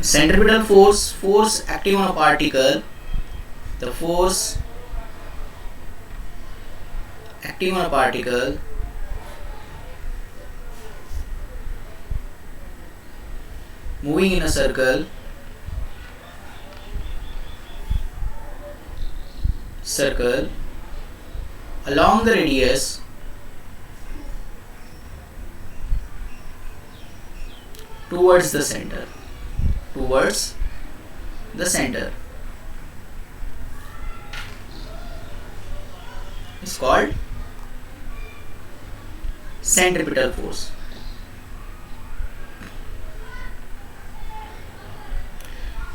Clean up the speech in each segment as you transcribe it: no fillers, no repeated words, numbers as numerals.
Centripetal force acting on a particle. The force acting on a particle moving in a circle along the radius towards the center is called centripetal force.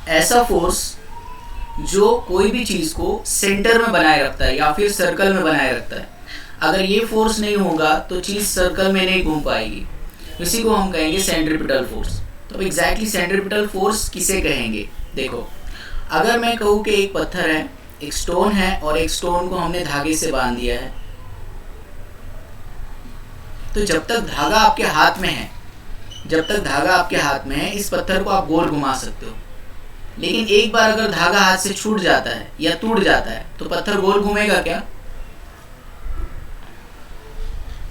ऐसा force जो कोई भी चीज को centre में बनाए रखता है या फिर सर्कल में बनाए रखता है. अगर ये फोर्स नहीं होगा तो चीज सर्कल में नहीं घूम पाएगी. इसी को हम कहेंगे सेंट्रिपिटल फोर्स. तो एग्जैक्टली सेंट्रिपिटल फोर्स किसे कहेंगे? देखो, अगर मैं कहूँ कि एक पत्थर है, एक स्टोन है और एक स्टोन को हमने धागे से बांध दिया है, तो जब तक धागा आपके हाथ में है इस पत्थर को आप गोल घुमा सकते हो. लेकिन एक बार अगर धागा हाथ से छूट जाता है या टूट जाता है तो पत्थर गोल घूमेगा क्या?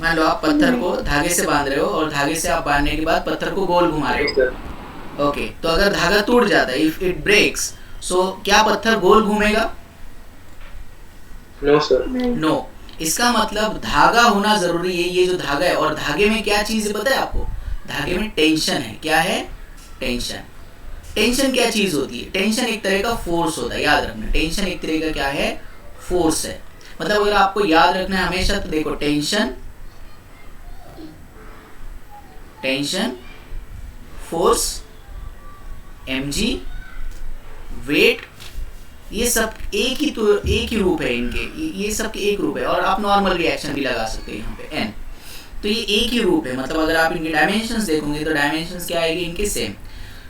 मान लो आप पत्थर को धागे से बांध रहे हो और धागे से आप बांधने के बाद पत्थर को गोल घुमा रहे हो. ओके, तो अगर धागा टूट जाता है, इफ इट ब्रेक्स, सो क्या पत्थर गोल घूमेगा? No sir. नो. इसका मतलब धागा होना जरूरी है. ये जो धागा है, और धागे में क्या चीज है पता है आपको? धागे में टेंशन है. क्या है? टेंशन. टेंशन क्या चीज होती है? टेंशन एक तरह का फोर्स होता है. याद रखना, टेंशन एक तरह का क्या है? फोर्स है. मतलब अगर आपको याद रखना है हमेशा, तो देखो, टेंशन, फोर्स, mg, वेट, ये सब एक ही रूप है इनके. ये सब के एक रूप है. और आप नॉर्मल रिएक्शन भी लगा सकते हैं यहाँ पे n. तो ये एक ही रूप है. मतलब अगर आप इनके डायमेंशंस देखोगे तो डायमेंशंस क्या आएगी इनके? सेम.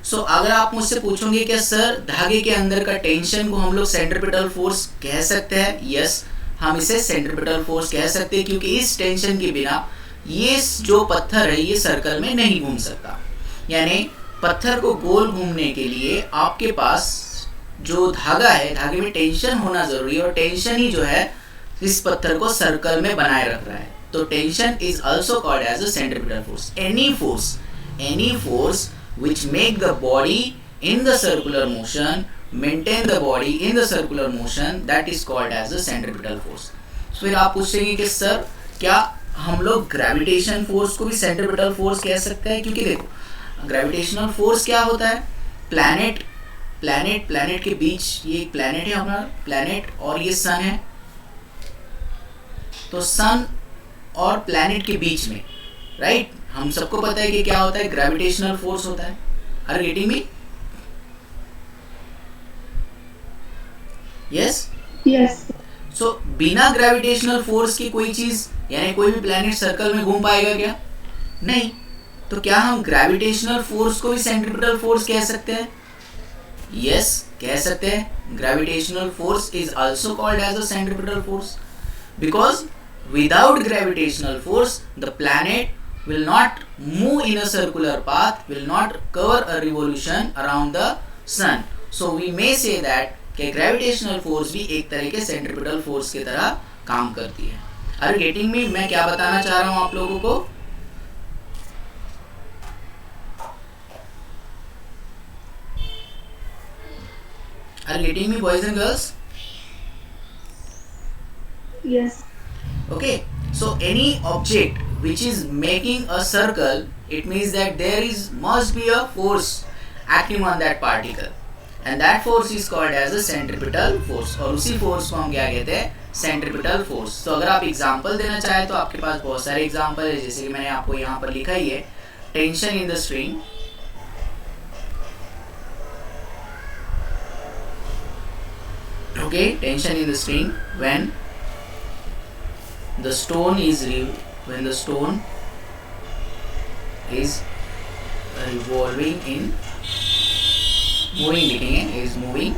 सो अगर आप मुझसे पूछोगे क्या सर धागे के अंदर का टेंशन को हम लोग सेंट्रिपिटल फोर्स कह सकते हैं? यस, हम इसे सेंट्रिपिटल फोर्स कह सकते हैं, क्योंकि इस टेंशन के बिना ये जो पत्थर है ये सर्कल में नहीं घूम सकता. यानी पत्थर को गोल घूमने के लिए आपके पास जो धागा है, धागे में टेंशन होना जरूरी है, और टेंशन ही जो है इस पत्थर को सर्कल में बनाए रख रहा है. तो tension is also called as a centripetal force. Any force which make the body in the circular motion, maintain the body in the circular motion, that is called as the centripetal force. फिर आप पूछेंगे कि sir क्या हम लोग gravitation force को भी centripetal force कह सकते हैं? क्योंकि देखो, ग्रेविटेशनल फोर्स क्या होता है? प्लैनेट के बीच, ये एक प्लैनेट है हमारा, प्लैनेट और ये सन है, तो सन और प्लैनेट के बीच में, राइट, हम सबको पता है कि क्या होता है? ग्रेविटेशनल फोर्स होता है. Are you getting me? Yes. So बिना ग्रेविटेशनल फोर्स की कोई चीज, यानी कोई भी प्लैनेट सर्कल में घूम पाएगा क्या? नहीं. तो क्या हम ग्रेविटेशनल फोर्स को भी सेंट्रिपिटल फोर्स कह सकते हैं? यस, कह सकते हैं. Gravitational force is also called as a centripetal force, because without gravitational force the planet will not move in a circular path, will not cover a revolution around the sun. So we may say that कि gravitational force भी एक तरह के centripetal force की तरह काम करती है. Are you getting me? मैं क्या बताना चाह रहा हूँ आप लोगों को? Are you getting me, boys and girls? Yes. Okay, so any object which is making a circle, it means that there must be a force acting on that particle, and that force is called as a centripetal force. और उसी force को हम क्या कहते हैं? centripetal force. तो अगर आप एग्जांपल देना चाहें तो आपके पास बहुत सारे एग्जांपल है, जैसे कि मैंने आपको यहाँ पर लिखा ही है. Tension in the string, okay, tension in the string when the stone is revolving in moving लिखेंगे, is moving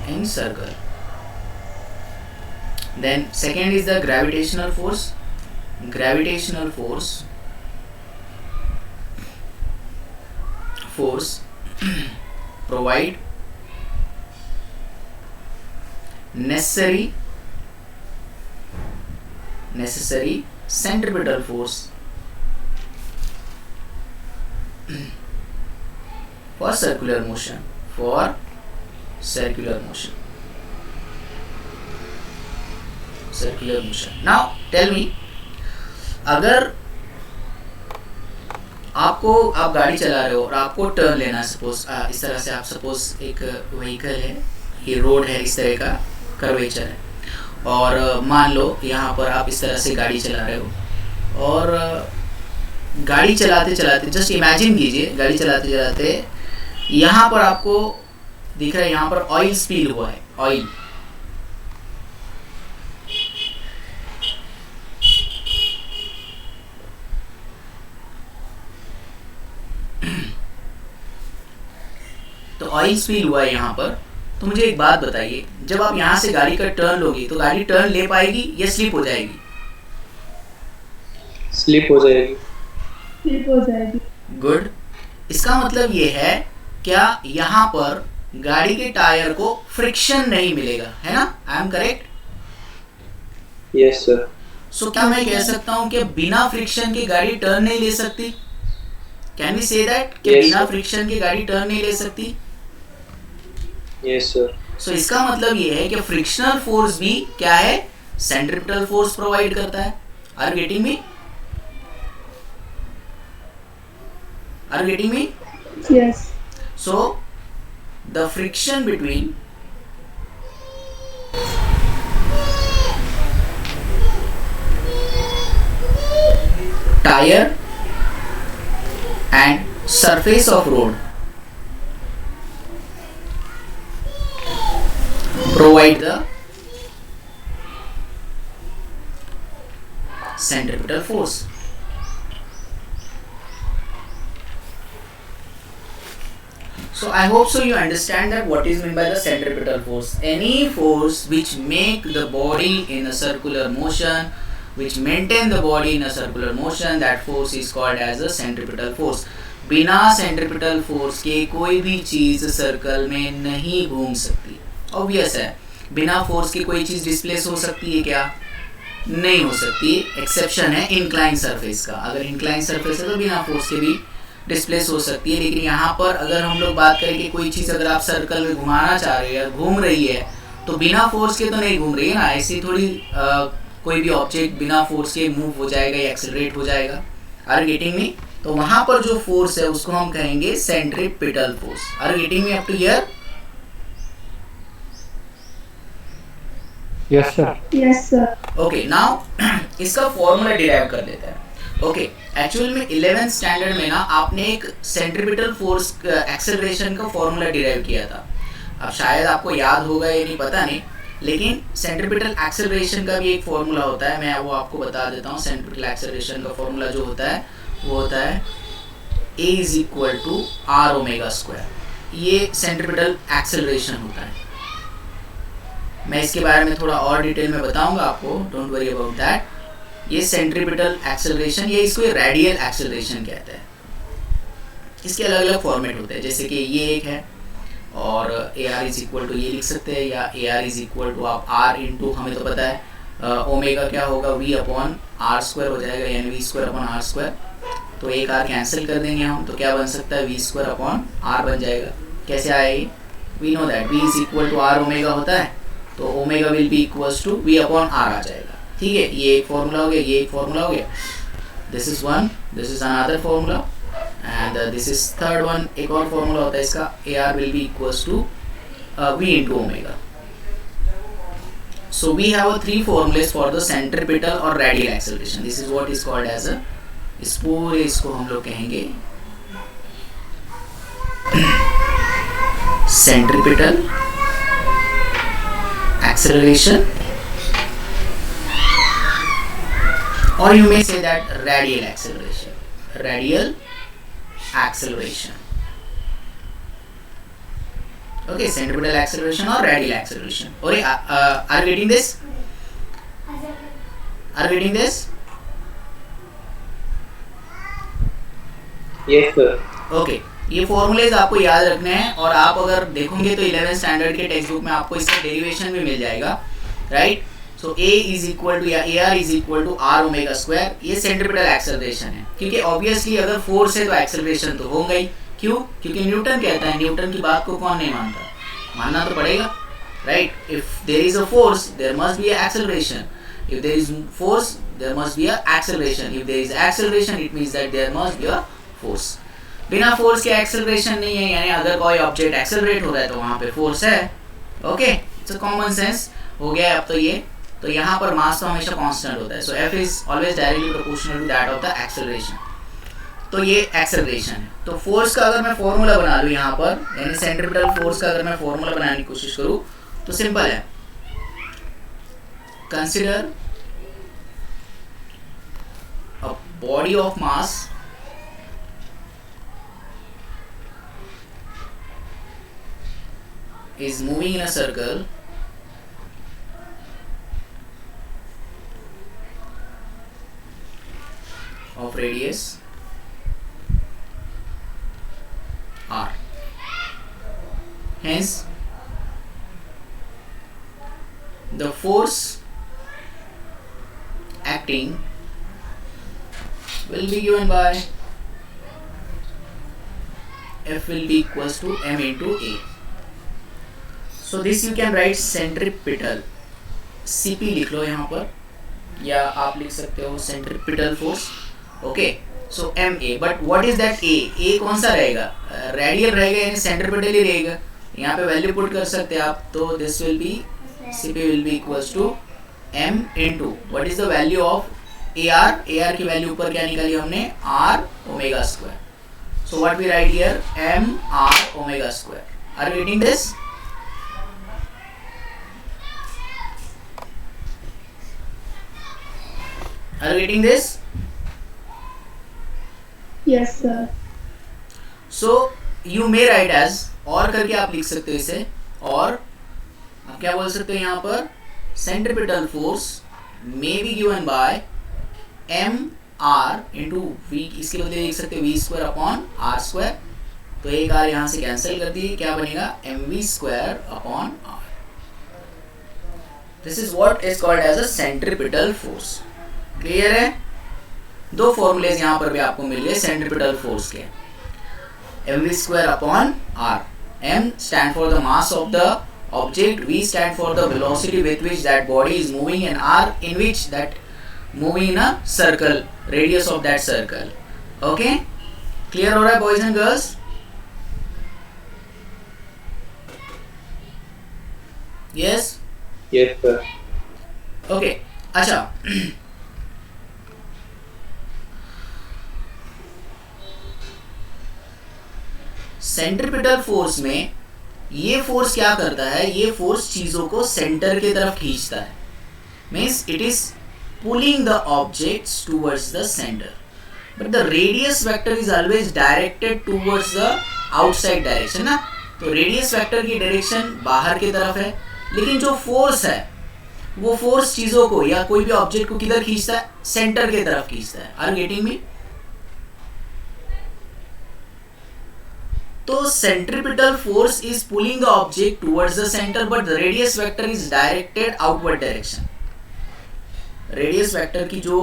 in circle. Then second is the gravitational force. Gravitational force force provide necessary centripetal force for circular motion. Now tell me, अगर आप गाड़ी चला रहे हो और आपको turn लेना है, सपोज इस तरह से, आप सपोज एक व्हीकल है, ये रोड है, इस तरह का कर्वेचर है, और मान लो यहाँ पर आप इस तरह से गाड़ी चला रहे हो, और गाड़ी चलाते चलाते, जस्ट इमेजिन कीजिए, गाड़ी चलाते चलाते यहाँ पर आपको दिख रहा है, यहाँ पर ऑयल स्पिल हुआ है, ऑयल। तो ऑयल स्पिल हुआ है यहाँ पर। तो मुझे एक बात बताइए, जब आप यहाँ से गाड़ी का टर्न लोगे तो गाड़ी टर्न ले पाएगी या स्लिप हो जाएगी? स्लिप हो जाएगी। गुड। इसका मतलब ये है, क्या यहाँ पर गाड़ी के टायर को फ्रिक्शन नहीं मिलेगा, है ना? I am correct? Yes sir. So क्या मैं कह सकता हूँ कि बिना फ्रिक्शन के गाड़ी टर्न नहीं ले सकती? कैन वी से दैट कि बिना फ्रिक्शन के गाड़ी टर्न नहीं ले सकती? Yes sir. सो इसका मतलब ये है कि फ्रिक्शनल फोर्स भी क्या है? सेंट्रिपिटल फोर्स प्रोवाइड करता है। Are you getting me? Yes. So the friction between tire and surface of road provide the centripetal force. So I hope so you understand that what is meant by the centripetal force. Any force which make the body in a circular motion, which maintain the body in a circular motion, that force is called as a centripetal force. बिना centripetal force के कोई भी चीज circle में नहीं घूम सकती. Obvious है, बिना फोर्स के कोई चीज डिस्प्लेस हो सकती है क्या? नहीं हो सकती. एक्सेप्शन है इंक्लाइन सरफेस का. अगर इंक्लाइन सरफेस है तो बिना फोर्स के भी डिस्प्लेस हो सकती है. लेकिन यहाँ पर अगर हम लोग बात करें कि कोई चीज़ अगर आप सर्कल में घुमाना चाह रहे हैं, घूम रही है, तो बिना फोर्स के तो नहीं घूम रही है ना. ऐसी थोड़ी कोई भी ऑब्जेक्ट बिना फोर्स के मूव हो जाएगा या एक्सेलरेट हो जाएगा. Are you getting me? तो वहाँ पर जो फोर्स है उसको हम कहेंगे centripetal force. Are you getting me up to here? Yes sir. Yes, sir. Okay, now इसका फॉर्मूला डिराइव कर लेते हैं. ओके, एक्चुअल में 11th स्टैंडर्ड में ना आपने एक सेंट्रिपिटल फोर्स एक्सेलरेशन का फॉर्मूला डिराइव किया था. अब शायद आपको याद होगा या नहीं पता नहीं, लेकिन सेंट्रिपिटल एक्सेलरेशन का भी एक फॉर्मूला होता है. मैं वो आपको बता देता हूँ. सेंट्रिपिटल एक्सेलरेशन का फॉर्मूला जो होता है वो होता है A is equal to are omega square. ये सेंट्रिपिटल एक्सेलरेशन होता है. मैं इसके बारे में थोड़ा और डिटेल में बताऊंगा आपको, डोंट वरी अबाउट दैट. ये सेंट्रिपिटल एक्सेलरेशन, ये इसको रेडियल एक्सेलरेशन कहते हैं. इसके अलग अलग फॉर्मेट होते हैं, जैसे कि ये एक है, और A are is equal to ये लिख सकते हैं, या A R is equal to आप आर इंटू, हमें तो पता है ओमेगा क्या होगा, वी अपॉन आर स्क्वायर हो जाएगा, यानी V square upon R square. तो एक आर कैंसिल कर देंगे हम, तो क्या बन सकता है, वी स्क्वायर अपॉन आर बन जाएगा. कैसे आएगी? We know that v is equal to are omega होता है, तो omega will be equals to v upon r आ जाएगा. ठीक है, ये एक फॉर्मूला हो गया, ये एक फॉर्मूला हो गया. This is one, this is another formula, and this is third one. एक और फॉर्मूला होता है इसका, a r will be equals to v into omega. So we have 3 formulas for the centripetal और radial acceleration. This is what is called as uh, इस पूरे इसको हम लोग कहेंगे centripetal acceleration, or you may say that radial acceleration. Okay, centripetal acceleration or radial acceleration. Okay, are you getting this? Yes sir. Okay, ये formulas आपको याद रखने हैं, और आप अगर देखोगे तो 11th स्टैंडर्ड के टेक्स्ट बुक में आपको इसका डेरिवेशन भी मिल जाएगा, right. So a is equal to या A R is equal to are omega square, ये सेंट्रीपिटल एक्सेलरेशन है, क्योंकि ऑब्वियसली अगर फोर्स है तो एक्सेलरेशन तो होगा ही। क्यों? क्योंकि न्यूटन कहता है, न्यूटन की बात को कौन नहीं मानता, मानना तो पड़ेगा, right. If there is a force there must be a acceleration, if there is force there must be a acceleration, if there is acceleration it means that there must be a force। बिना force के acceleration नहीं है, यानी अगर कोई object accelerate हो रहा है तो वहां पे फोर्स है। Okay, it's a common sense हो गया अब तो ये। तो यहाँ पर मास तो हमेशा कांस्टेंट होता है, so F is always directly proportional to that of the acceleration. तो ये एक्सेलरेशन है। तो फोर्स का अगर मैं फॉर्मूला बना लूँ यहाँ पर, यानी सेंट्रीपिटल फोर्स का अगर मैं फॉर्मूला बनाने की कोशिश करूँ तो सिंपल है, consider a body of mass is moving in a circle of radius r. Hence the force acting will be given by F will be equals to m into a. So this you can write centripetal, CP लिख लो यहाँ पर, या आप लिख सकते हो centripetal force। Okay, so ma, but what is that a कौन सा रहेगा, रेडियल रहेगा यानी सेंट्रीपिटल ही रहेगा। यहाँ पे वैल्यू पुट कर सकते हैं आप, तो this will B CP will be equals to m into what is the value of AR की वैल्यू ऊपर क्या निकाली हमने, R omega square. So what we write here, m R omega square. Are you getting this? Are you getting this? Yes, sir. So you may write as, और करके आप लिख सकते हो इसे, और आप क्या बोल सकते हो यहाँ पर, centripetal force may be given by M R into V, इसके बदले लिख सकते हो V square upon R square. तो एक आर यहाँ से कैंसिल कर दी, क्या बनेगा, M V square upon R. This is what is called as a centripetal force. Clear है? दो फॉर्मूलेज यहाँ पर भी आपको मिल गए सेंट्रीपिटल फोर्स के, M V square upon R. M stand for the mass of the object, v stand for the velocity with which that body is moving, and r in which that moving in a circle, radius of that circle. Okay, clear हो रहा है boys and girls? Yes? Yes, sir. Okay, अच्छा centripetal force में ये force क्या करता है, ये फोर्स चीजों को सेंटर की तरफ खींचता है, means it is pulling the objects towards the centre, but the radius vector is always directed towards the outside direction ना। तो रेडियस वेक्टर की डायरेक्शन बाहर की तरफ है, लेकिन जो फोर्स है वो फोर्स चीजों को या कोई भी ऑब्जेक्ट को किधर खींचता है, सेंटर की तरफ खींचता है। Are you getting me? तो centripetal force is pulling the object towards the centre, but the radius vector is directed outward direction. Radius vector की जो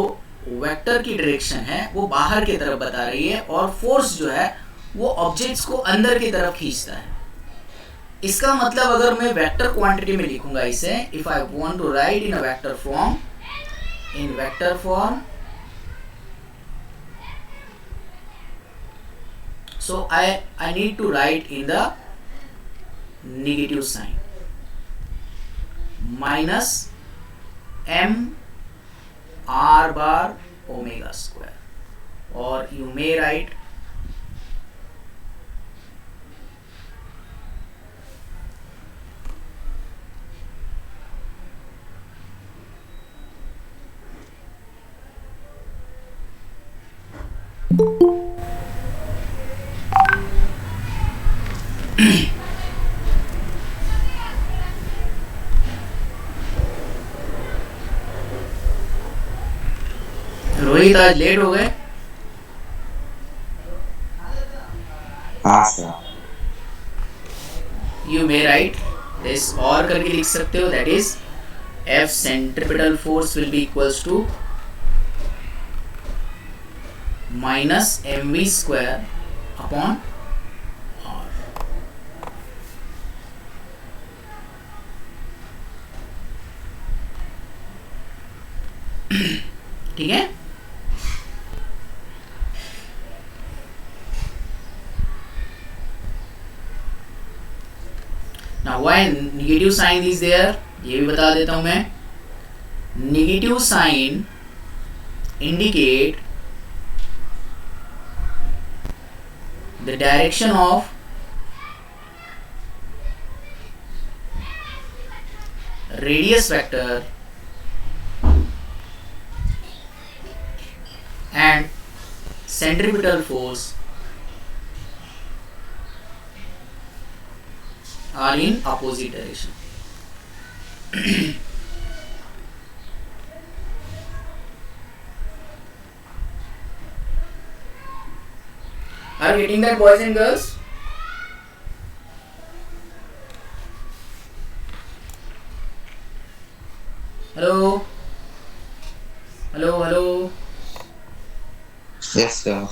वेक्टर की डायरेक्शन है वो बाहर की तरफ बता रही है, और फोर्स जो है वो ऑब्जेक्ट्स को अंदर की तरफ खींचता है। इसका मतलब अगर मैं वेक्टर क्वांटिटी में लिखूंगा इसे, if I want to write in a vector form, in vector form, so I need to write in the negative sign, minus m r bar omega square, or you may write Rohit आज late हो गए। हाँ sir. You may right this और करके लिख सकते हो, that is F centripetal force will be equals to minus mv square upon r. ठीक है। Now why negative sign is there, ये भी बता देता हूं मैं। Negative sign indicate the direction of radius vector and centripetal force are in opposite direction. Are you getting that, boys and girls? Hello? Hello, hello? Yes sir.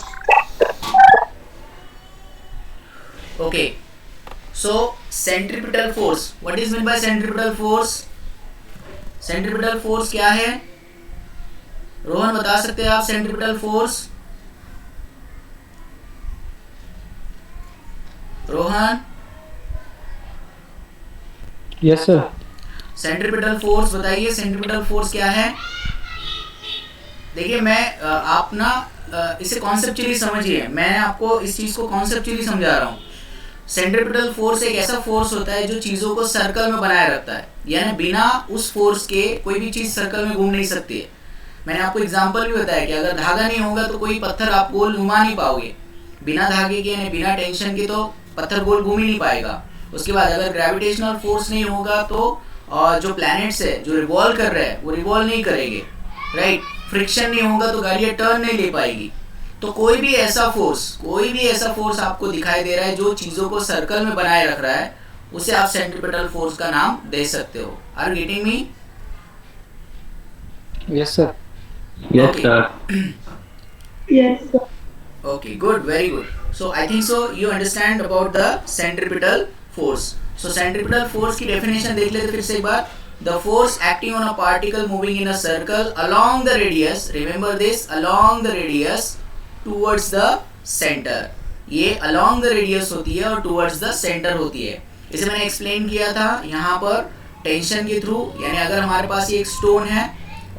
Okay. So centripetal force, what is meant by centripetal force? Centripetal force क्या है? रोहन बता सकते हैं आप centripetal force? Rohan? Yes sir. Centripetal force बताइए, centripetal force क्या है? देखिए मैं आप ना इसे कॉन्सेप्चुअली समझिए, मैं आपको इस चीज को कॉन्सेप्चुअली समझा रहा हूँ। सेंट्रीपिटल फोर्स एक ऐसा फोर्स होता है जो चीज़ों को सर्कल में बनाए रखता है, यानी बिना उस फोर्स के कोई भी चीज़ सर्कल में घूम नहीं सकती है। मैंने आपको एग्जांपल भी बताया कि अगर धागा नहीं होगा तो कोई पत्थर आप गोल घुमा नहीं पाओगे, बिना धागे के यानी बिना टेंशन के तो पत्थर गोल घूम ही नहीं पाएगा। उसके बाद अगर ग्रेविटेशनल फोर्स नहीं होगा तो जो प्लैनेट्स है जो रिवॉल्व कर रहे हैं वो रिवॉल्व नहीं करेंगे, राइट। फ्रिक्शन नहीं होगा तो गाड़ियाँ टर्न नहीं ले पाएगी। तो कोई भी ऐसा फोर्स आपको दिखाई दे रहा है जो चीज़ों को सर्कल में बनाए रख रहा है, उसे आप सेंट्रीपिटल फोर्स का नाम दे सकते हो। Are you getting me? Yes sir. Yes, sir. Yes sir. Okay, good, very good. So I think so you understand about the centripetal force. So centripetal force की definition देख लेते फिर से एक बार। The force acting on a particle moving in a circle along the radius, remember this, along the radius towards the center. ये along the radius होती है और towards the center होती है। इसे मैंने explain किया था यहाँ पर टेंशन के थ्रू, यानी अगर हमारे पास ये एक स्टोन है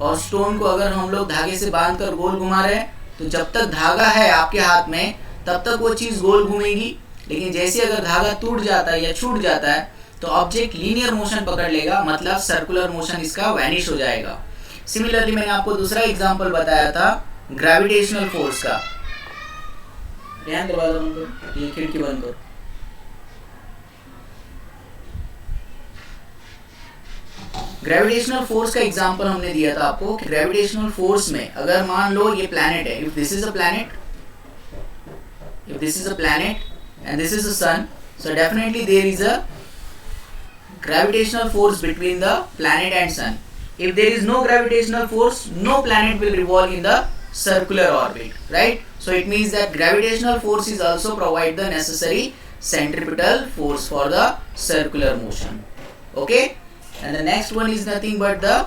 और स्टोन को अगर हम लोग धागे से बांध कर गोल घुमा रहे हैं तो जब तक धागा है आपके हाथ में तब तक वो चीज़ गोल घूमेगी, लेकिन जैसे अगर धागा टूट जाता है या छूट जाता है तो ऑब्जेक्ट लीनियर मोशन पकड़ लेगा, मतलब सर्कुलर मोशन इसका वैनिश हो जाएगा। सिमिलरली मैंने आपको दूसरा एग्जांपल बताया था ग्रेविटेशनल फोर्स का। ध्यान दरवाजा बंद करो, ये खिड़की बंद करो। ग्रेविटेशनल फोर्स का एग्जांपल हमने दिया था आपको कि ग्रेविटेशनल फोर्स में अगर मान लो ये प्लैनेट है, if this is a planet, if this is a planet and this is the sun, so definitely there is a gravitational force between the planet and sun. If there is no gravitational force, no planet will revolve in the circular orbit, right? So it means that gravitational force is also provide the necessary centripetal force for the circular motion. Okay, and the next one is nothing but the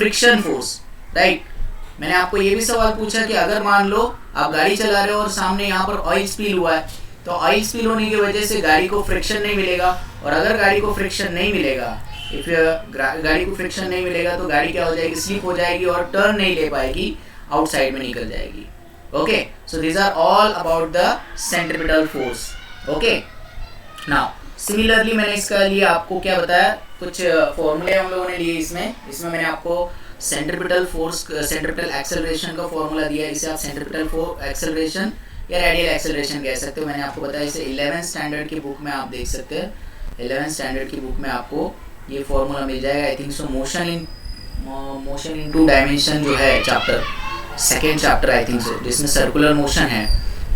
friction force, right? मैंने आपको ये भी सवाल पूछा कि अगर मान लो आप गाड़ी चला रहे हो और सामने यहाँ पर ऑयल स्पिल हुआ है, तो ऑयल स्पिल होने की वजह से गाड़ी को फ्रिक्शन नहीं मिलेगा, और अगर गाड़ी को फ्रिक्शन नहीं मिलेगा, गाड़ी को फ्रिक्शन नहीं मिलेगा तो गाड़ी क्या हो जाएगी, स्लिप हो जाएगी और टर्न नहीं ले पाएगी, आउटसाइड में निकल जाएगी। Okay, so these are all about the centripetal force. Okay, now similarly मैंने इसका लिए आपको क्या बताया, कुछ फॉर्मूले हम लोगों ने लिए इसमें मैंने आपको सेंट्रीपिटल फोर्स, सेंट्रीपिटल एक्सेलरेशन का फॉर्मूला दिया है। इसे आप सेंट्रीपिटल एक्सेलरेशन या रेडियल एक्सेलरेशन कह सकते हो। मैंने आपको बताया इसे 11th स्टैंडर्ड की बुक में आप देख सकते हैं। 11th स्टैंडर्ड की बुक में आपको ये फॉर्मूला मिल जाएगा। I think so motion in two dimension जो है chapter, second chapter I think so, जिसमें सर्कुलर मोशन है,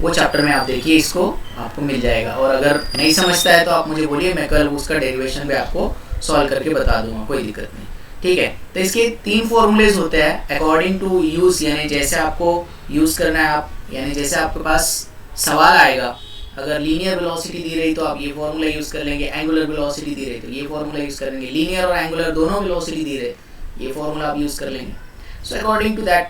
वो चैप्टर में आप देखिए, इसको आपको मिल जाएगा। और अगर नहीं समझता है तो आप मुझे बोलिए, मैं कल उसका डेरिवेशन भी आपको सॉल्व करके बता दूंगा, कोई दिक्कत नहीं। ठीक है, तो इसके 3 फॉर्मूलेज होते हैं अकॉर्डिंग टू यूज़, यानी जैसे आपको यूज़ करना है आप, यानी जैसे आपके पास सवाल आएगा, अगर लीनियर वेलोसिटी दी रही तो आप ये फॉर्मूला यूज़ कर लेंगे, एंगुलर वेलोसिटी दी रही तो ये फॉर्मूला यूज़ करेंगे, लीनियर और एंगुलर दोनों वेलोसिटी दी रहे ये फॉर्मूला आप यूज़ कर लेंगे। So according to that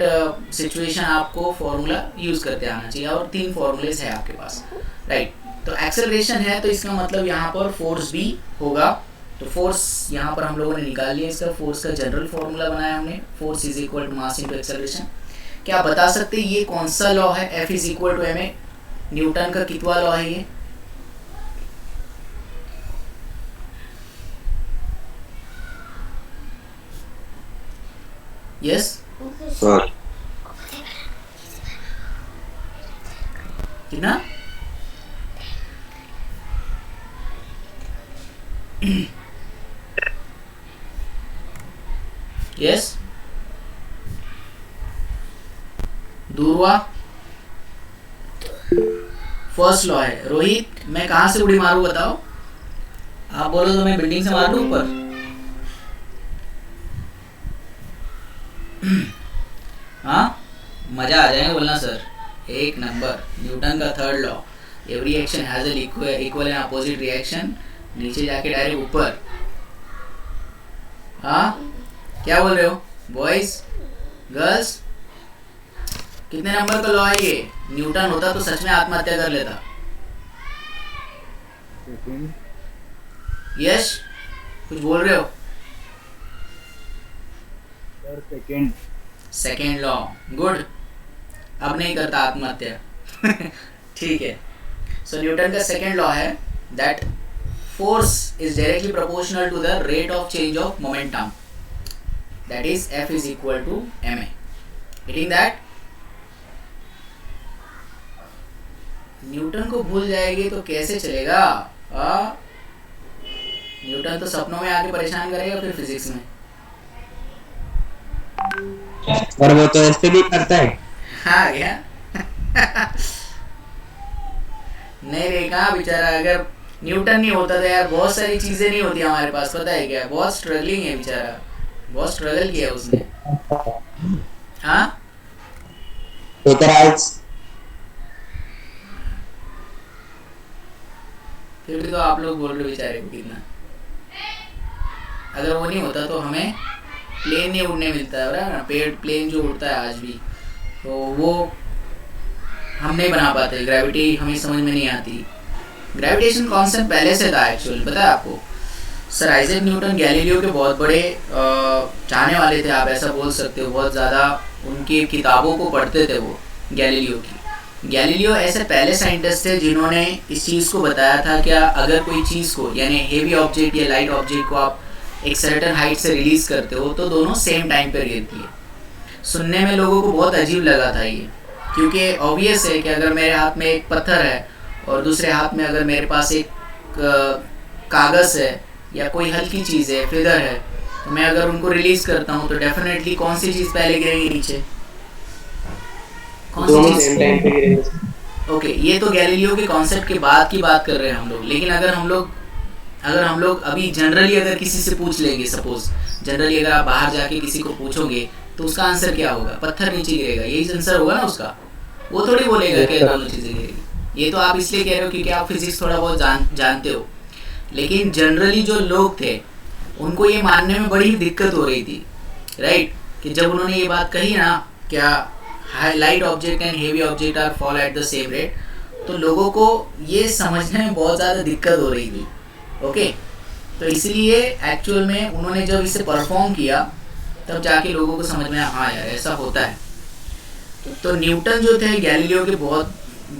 situation आपको फॉर्मूला यूज़ करते आना चाहिए। और 3 फॉर्मूलेज है आपके पास, राइट। तो एक्सेलरेशन है तो इसका मतलब यहाँ पर फोर्स भी होगा। तो फोर्स यहाँ पर हम लोगों ने निकाल लिया, इसका फोर्स का जनरल फॉर्मूला बनाया हमने, force is equal to mass into acceleration. क्या आप बता सकते हैं ये कौन सा लॉ है? F is equal to ma, Newton का कितवा लॉ है ये? यस सर कितना? यस दूर हुआ। फर्स्ट लॉ है। रोहित, मैं कहाँ से उड़ी मारूं बताओ? आप बोलो तो मैं बिल्डिंग से मार दूं ऊपर? हाँ, मजा आ जाएगा बोलना सर। एक नंबर, न्यूटन का third law, every action has an equal and opposite reaction. नीचे जाके डायरेक्ट ऊपर। हाँ, क्या बोल रहे हो बॉयज गर्ल्स? कितने नंबर का लॉ है ये? न्यूटन होता तो सच में आत्महत्या कर लेता। यश, कुछ बोल रहे हो? Second law, good. अब नहीं करता आत्महत्या। ठीक है। सो न्यूटन का सेकेंड लॉ है that force is directly proportional to the rate of change of momentum, that is F is equal to ma। Getting that? Newton को भूल जाएगी तो कैसे चलेगा? न्यूटन तो सपनों में आके परेशान करेगा फिर फिजिक्स में। और वो तो ऐसे भी करता है। हाँ क्या? नहीं रेखा बेचारा, अगर न्यूटन नहीं होता तो यार बहुत सारी चीजें नहीं होती हमारे पास, पता है क्या? बहुत स्ट्रगलिंग है बेचारा, बहुत स्ट्रगल किया उसने। हाँ तो आज फिर भी तो आप लोग बोल रहे बेचारे को कितना। अगर वो नहीं होता तो हमें प्लेन नहीं उड़ने मिलता है ना, प्लेन जो उड़ता है आज भी, तो वो हम नहीं बना पाते। ग्रेविटी हमें समझ में नहीं आती। ग्रेविटेशन कॉन्सेप्ट पहले से था एक्चुअली, पता है आपको? सर आइजैक न्यूटन गैलीलियो के बहुत बड़े चाहने वाले थे, आप ऐसा बोल सकते हो। बहुत ज़्यादा उनकी किताबों को पढ़ते थे वो, गैलीलियो की। गैलीलियो ऐसे पहले साइंटिस्ट थे जिन्होंने इस चीज़ को बताया था क्या अगर कोई चीज़ को, यानी हेवी ऑब्जेक्ट या लाइट ऑब्जेक्ट को आप एक सर्टेन हाइट से रिलीज़ करते हो तो दोनों सेम टाइम पर गिरती है। सुनने में लोगों को बहुत अजीब लगा था ये, क्योंकि ऑब्वियस है कि अगर मेरे हाथ में एक पत्थर है और दूसरे हाथ में अगर मेरे पास एक कागज़ है या कोई हल्की चीज़ है, फेदर है, तो मैं अगर उनको रिलीज़ करता हूँ तो डेफिनेटली कौन सी चीज़ पहले गिरेगी नीचे? कौन सी चीज़? ओके, ये तो गैलीलियो के कॉन्सेप्ट के बाद की बात कर रहे हैं हम लोग। लेकिन अगर हम लोग अभी जनरली अगर किसी से पूछ लेंगे, सपोज जनरली अगर आप बाहर जाके किसी को पूछोगे तो उसका आंसर क्या होगा? पत्थर नीचे गिरेगा, यही आंसर होगा ना उसका। वो थोड़ी बोलेगा कि दोनों चीज़ें गिरेगी। ये तो आप इसलिए कह रहे हो क्योंकि आप फिजिक्स थोड़ा बहुत जानते हो। लेकिन जनरली जो लोग थे उनको ये मानने में बड़ी दिक्कत हो रही थी, राइट? कि जब उन्होंने ये बात कही ना, क्या light object and heavy object are fall at the same rate, तो लोगों को ये समझने में बहुत ज़्यादा दिक्कत हो रही थी। ओके, तो इसलिए एक्चुअल में उन्होंने जब इसे परफॉर्म किया तब जाके लोगों को समझ में आया हाँ यार ऐसा होता है। तो न्यूटन जो थे गैलीलियो के बहुत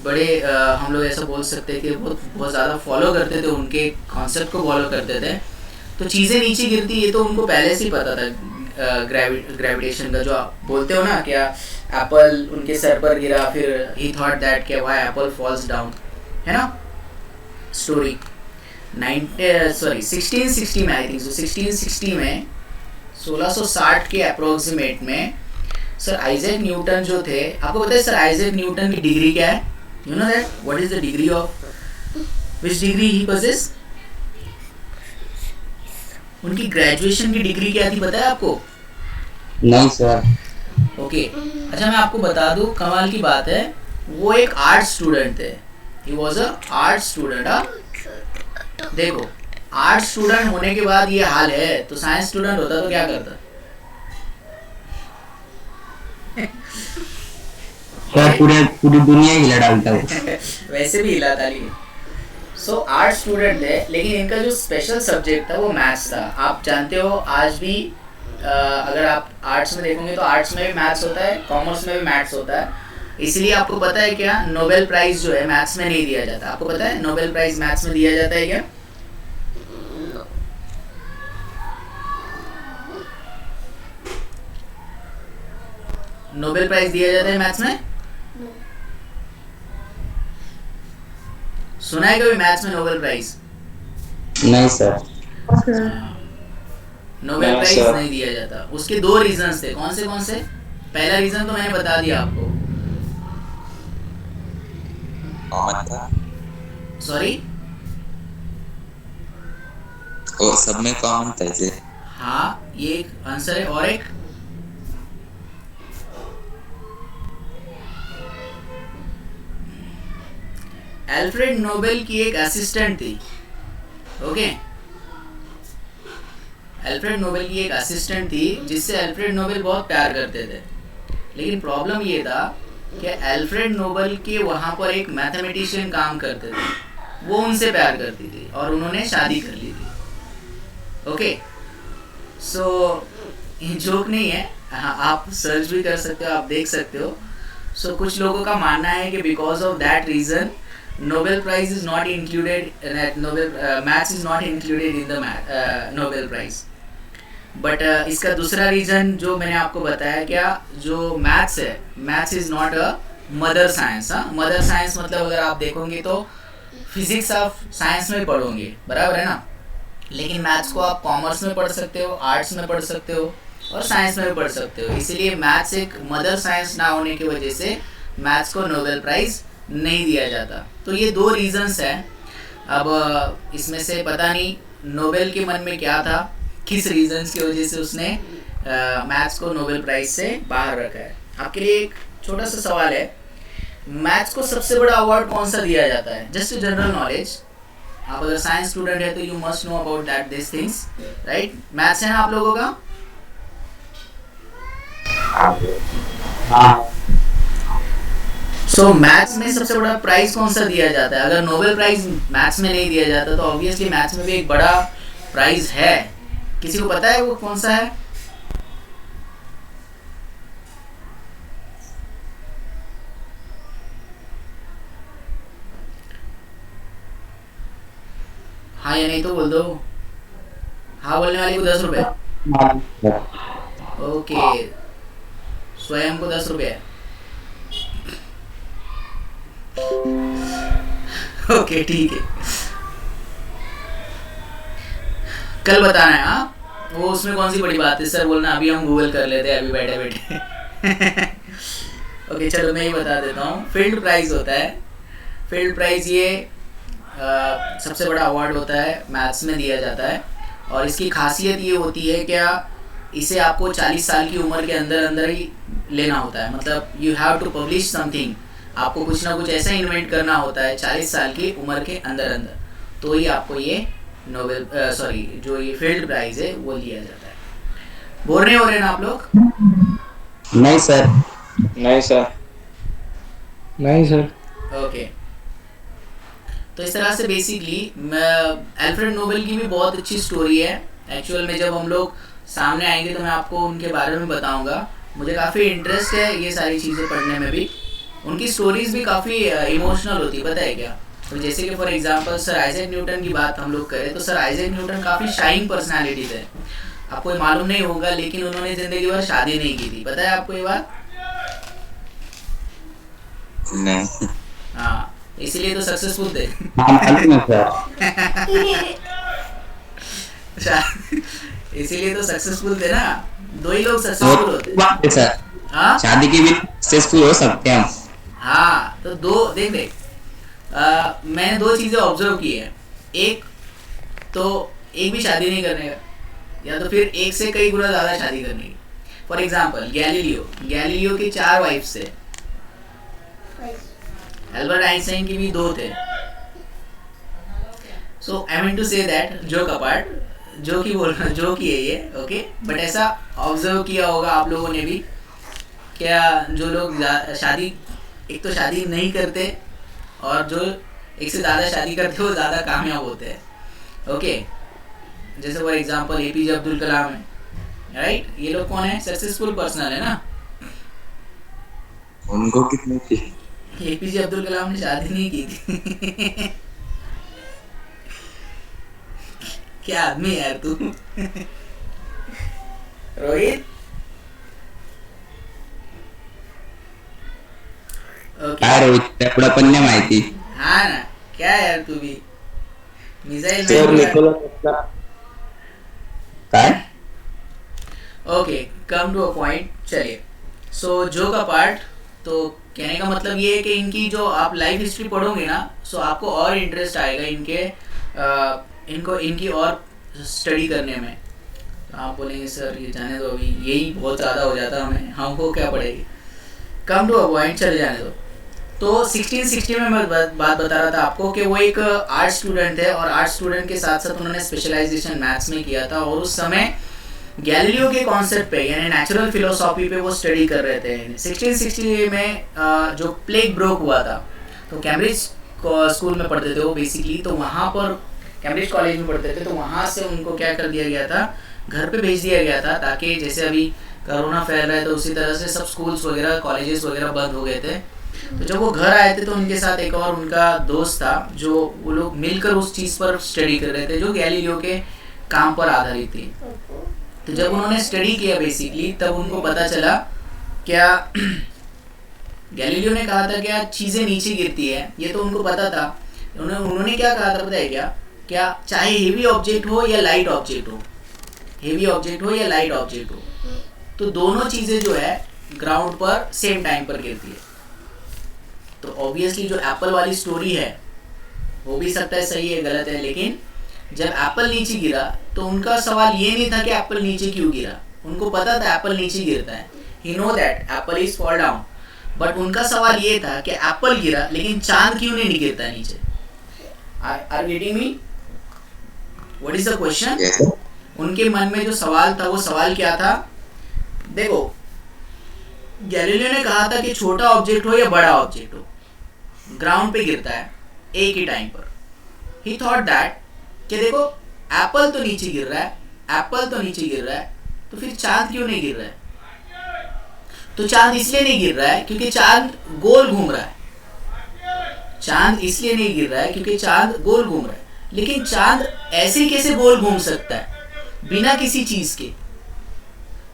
बड़े हम लोग ऐसा बोल सकते हैं कि बहुत ज़्यादा फॉलो करते थे, उनके कॉन्सेप्ट को फॉलो करते थे। तो चीज़ें नीचे गिरती ये तो उनको पहले से ही पता था। ग्रेविटेशन का जो आप बोलते हो ना, क्या एप्पल उनके सर पर गिरा, फिर ही थॉट दैट क्या व्हाई एप्पल फॉल्स डाउन, है ना स्टोरी। 1660 में आई थिंक, 1660 में 1660 के अप्रोक्सीमेट में सर आइजैक न्यूटन जो थे, आपको पता है सर आइजैक न्यूटन की डिग्री क्या है? You know that? What is the degree of? Which degree he possess? उनकी ग्रेजुएशन की डिग्री क्या थी पता है आपको? नहीं सर। ओके अच्छा मैं आपको बता दूं, कमाल की बात है, वो एक आर्ट स्टूडेंट थे। He was a art student. देखो आर्ट स्टूडेंट होने के बाद ये हाल है, तो साइंस स्टूडेंट होता तो क्या करता? सर पूरी दुनिया हिला डालता है। वैसे भी हिला डाली। सो आर्ट स्टूडेंट है, लेकिन इनका जो स्पेशल सब्जेक्ट था वो मैथ्स था। आप जानते हो आज भी अगर आप आर्ट्स में देखोगे तो आर्ट्स में भी मैथ्स होता है, कॉमर्स में भी मैथ्स होता है। इसलिए आपको पता है क्या, नोबेल प्राइज जो है मैथ्स में नहीं दिया जाता। आपको पता है नोबेल प्राइज मैथ्स में दिया जाता है क्या? नोबेल प्राइज दिया जाता है मैथ्स में? सुना है कभी मैथ्स में नोबेल प्राइज? नहीं सर। नोबेल प्राइज नहीं दिया जाता। उसके दो रीजंस थे। कौन से? पहला रीजन तो मैंने बता दिया आपको। सॉरी, सब में कॉमन था इसे। हाँ ये एक आंसर है। और एक अल्फ्रेड नोबेल की एक असिस्टेंट थी। ओके अल्फ्रेड नोबेल की एक असिस्टेंट थी जिससे अल्फ्रेड नोबेल बहुत प्यार करते थे। लेकिन प्रॉब्लम ये था कि अल्फ्रेड नोबेल के वहाँ पर एक मैथमेटिशियन काम करते थे, वो उनसे प्यार करती थी और उन्होंने शादी कर ली थी। ओके सो ये जोक नहीं है, हाँ आप सर्च भी कर सकते हो, आप देख सकते हो। सो कुछ लोगों का मानना है कि because of that reason Nobel Prize is not included, maths is not included in the Nobel Prize. But इसका दूसरा रीज़न जो मैंने आपको बताया, क्या जो मैथ्स है, maths is not a mother science. हाँ मदर साइंस मतलब अगर आप देखोगे तो फिजिक्स आप साइंस में पढ़ोगे, बराबर है ना, लेकिन मैथ्स को आप कॉमर्स में पढ़ सकते हो, आर्ट्स में पढ़ सकते हो और साइंस में भी पढ़ सकते हो। इसीलिए मैथ्स एक मदर साइंस ना होने की वजह से मैथ्स को नोबेल प्राइज़ नहीं दिया जाता। तो ये दो रीजंस हैं। अब इसमें से पता नहीं नोबेल के मन में क्या था, किस रीजंस की वजह से उसने मैथ्स को नोबेल प्राइज से बाहर रखा है। आपके लिए एक छोटा सा सवाल है, मैथ्स को सबसे बड़ा अवार्ड कौन सा दिया जाता है? जस्ट जनरल नॉलेज, आप अगर साइंस स्टूडेंट है तो you must know about that this things, right? Maths है ना आप लोगों का? सो मैथ्स में सबसे बड़ा प्राइज कौन सा दिया जाता है? अगर नोबेल प्राइज मैथ्स में नहीं दिया जाता तो ऑब्वियसली मैथ्स में भी एक बड़ा प्राइज है। किसी को पता है वो कौन सा है? हाँ या नहीं तो बोल दो। हाँ बोलने वाले को 10 रुपए। ओके स्वयं को 10 रुपए। ओके ठीक है, कल बताना है। हाँ वो उसमें कौन सी बड़ी बात है सर बोलना, अभी हम गूगल कर लेते हैं अभी बैठे बैठे। ओके चलो मैं ही बता देता हूँ। फील्ड प्राइज होता है। फील्ड प्राइज ये सबसे बड़ा अवार्ड होता है, मैथ्स में दिया जाता है। और इसकी खासियत ये होती है क्या, इसे आपको 40 साल की उम्र के अंदर अंदर ही लेना होता है। मतलब you have to publish something, आपको कुछ ना कुछ ऐसा इन्वेंट करना होता है 40 साल की उम्र के अंदर अंदर, तो ही आपको ये नोबेल जो ये फील्ड प्राइज है वो लिया जाता है। बोल रहे हो रहे ना आप लोग? नहीं सर। नहीं सर। नहीं सर। ओके तो इस तरह से बेसिकली अल्फ्रेड नोबेल की भी बहुत अच्छी स्टोरी है। एक्चुअल में जब हम लोग सामने आएंगे तो मैं आपको उनके बारे में बताऊंगा। मुझे काफ़ी इंटरेस्ट है ये सारी चीज़ें पढ़ने में भी। उनकी स्टोरीज भी काफ़ी इमोशनल होती है, पता है क्या? तो जैसे कि for example sir Isaac Newton की बात हम लोग करें तो सर आइजैक न्यूटन काफ़ी शाइनिंग पर्सनालिटी थे। आपको मालूम नहीं होगा लेकिन उन्होंने ज़िंदगी भर शादी नहीं की थी, पता है आपको ये बात? नहीं। हाँ इसीलिए तो सक्सेसफुल थे। इसीलिए तो सक्सेसफुल थे ना, दो ही लोग सक्सेसफुल होते हैं। शादी के भी सक्सेसफुल हो सकते हैं। हाँ तो दो देख देख, मैंने दो चीज़ें ऑब्जर्व की है। एक तो एक भी शादी नहीं करने का, या तो फिर एक से कई गुना ज़्यादा शादी करने की। फॉर एग्जाम्पल गैलीलियो की 4 वाइफ्स थे, एल्बर्ट आइंस्टाइन की भी 2 थे। So I mean to say that, joke apart, जो की बोल रहा, जो की है ये, ओके, बट ऐसा ऑब्जर्व किया होगा आप लोगों ने भी, क्या जो लोग शादी, एक तो शादी नहीं करते और जो एक से ज़्यादा शादी करते वो ज़्यादा कामयाब होते हैं। ओके, जैसे for example APJ Abdul Kalam है, राइट? ये लोग कौन है? सक्सेसफुल पर्सनल है ना। उनको कितनी थी? एपीजे अब्दुल कलाम ने शादी नहीं की थी। क्या आदमी यार तू। रोहित, ओके, रोहित एवढं पण नाही माहिती. हाँ ना, क्या यार तू भी missile sir man. Nikola Tesla. काय? Okay, come to a point. चलिए, सो जोक अपार्ट, तो कहने का मतलब ये है कि इनकी जो आप लाइफ हिस्ट्री पढ़ोगे ना, सो आपको और इंटरेस्ट आएगा इनकी और स्टडी करने में। तो आप बोलेंगे सर ये जाने दो, अभी यही बहुत ज़्यादा हो जाता हमें, हमको क्या पड़ेगी। कम टू अ पॉइंट, चले जाने दो। तो 1660 में मैं बात बता रहा था आपको कि वो एक आर्ट स्टूडेंट थे, और आर्ट स्टूडेंट के साथ साथ उन्होंने स्पेशलाइजेशन मैथ्स में किया था, और उस समय गैलीलियो के कॉन्सेप्ट पे यानी नेचुरल फिलोसॉफी पे वो स्टडी कर रहे थे। 1660 में जो प्लेग ब्रोक हुआ था, तो कैम्ब्रिज स्कूल में पढ़ते थे वो बेसिकली, तो वहाँ पर कैम्ब्रिज कॉलेज में पढ़ते थे, तो वहाँ से उनको क्या कर दिया गया था, घर पे भेज दिया गया था, ताकि जैसे अभी कोरोना फैल रहा है तो उसी तरह से सब स्कूल्स वगैरह कॉलेजेस वगैरह बंद हो गए थे। तो जब वो घर आए थे तो उनके साथ एक और उनका दोस्त था, जो वो लोग मिलकर उस चीज़ पर स्टडी कर रहे थे जो गैलीलियो के काम पर आधारित थी। तो जब उन्होंने स्टडी किया बेसिकली, तब उनको पता चला क्या गैलीलियो ने कहा था क्या चीज़ें नीचे गिरती है, ये तो उनको पता था। उन्होंने क्या कहा था पता है क्या चाहे हेवी ऑब्जेक्ट हो या लाइट ऑब्जेक्ट हो, हेवी ऑब्जेक्ट हो या लाइट ऑब्जेक्ट हो, तो दोनों चीज़ें जो है ग्राउंड पर सेम टाइम पर गिरती है। तो ऑब्वियसली जो एप्पल वाली स्टोरी है, हो भी सकता है सही है गलत है, लेकिन जब एप्पल नीचे गिरा तो उनका सवाल ये नहीं था कि एप्पल नीचे क्यों गिरा, उनको पता था एप्पल नीचे गिरता है, he know that apple is fall down, but उनका सवाल ये था कि एप्पल गिरा लेकिन चांद क्यों नहीं गिरता नीचे। Are getting me? What is the question? उनके मन में जो सवाल था, वो सवाल क्या था? देखो, गैलीलियो ने कहा था कि छोटा ऑब्जेक्ट हो या बड़ा ऑब्जेक्ट हो, ग्राउंड पे गिरता है एक ही टाइम पर। ही थॉट दैट कि देखो एप्पल तो नीचे गिर रहा है, एप्पल तो नीचे गिर रहा है, तो फिर चांद क्यों नहीं गिर रहा है? तो चांद इसलिए नहीं गिर रहा है क्योंकि चांद गोल घूम रहा है। चांद इसलिए नहीं गिर रहा है क्योंकि चांद गोल घूम रहा है। लेकिन चांद ऐसे कैसे गोल घूम सकता है बिना किसी चीज के?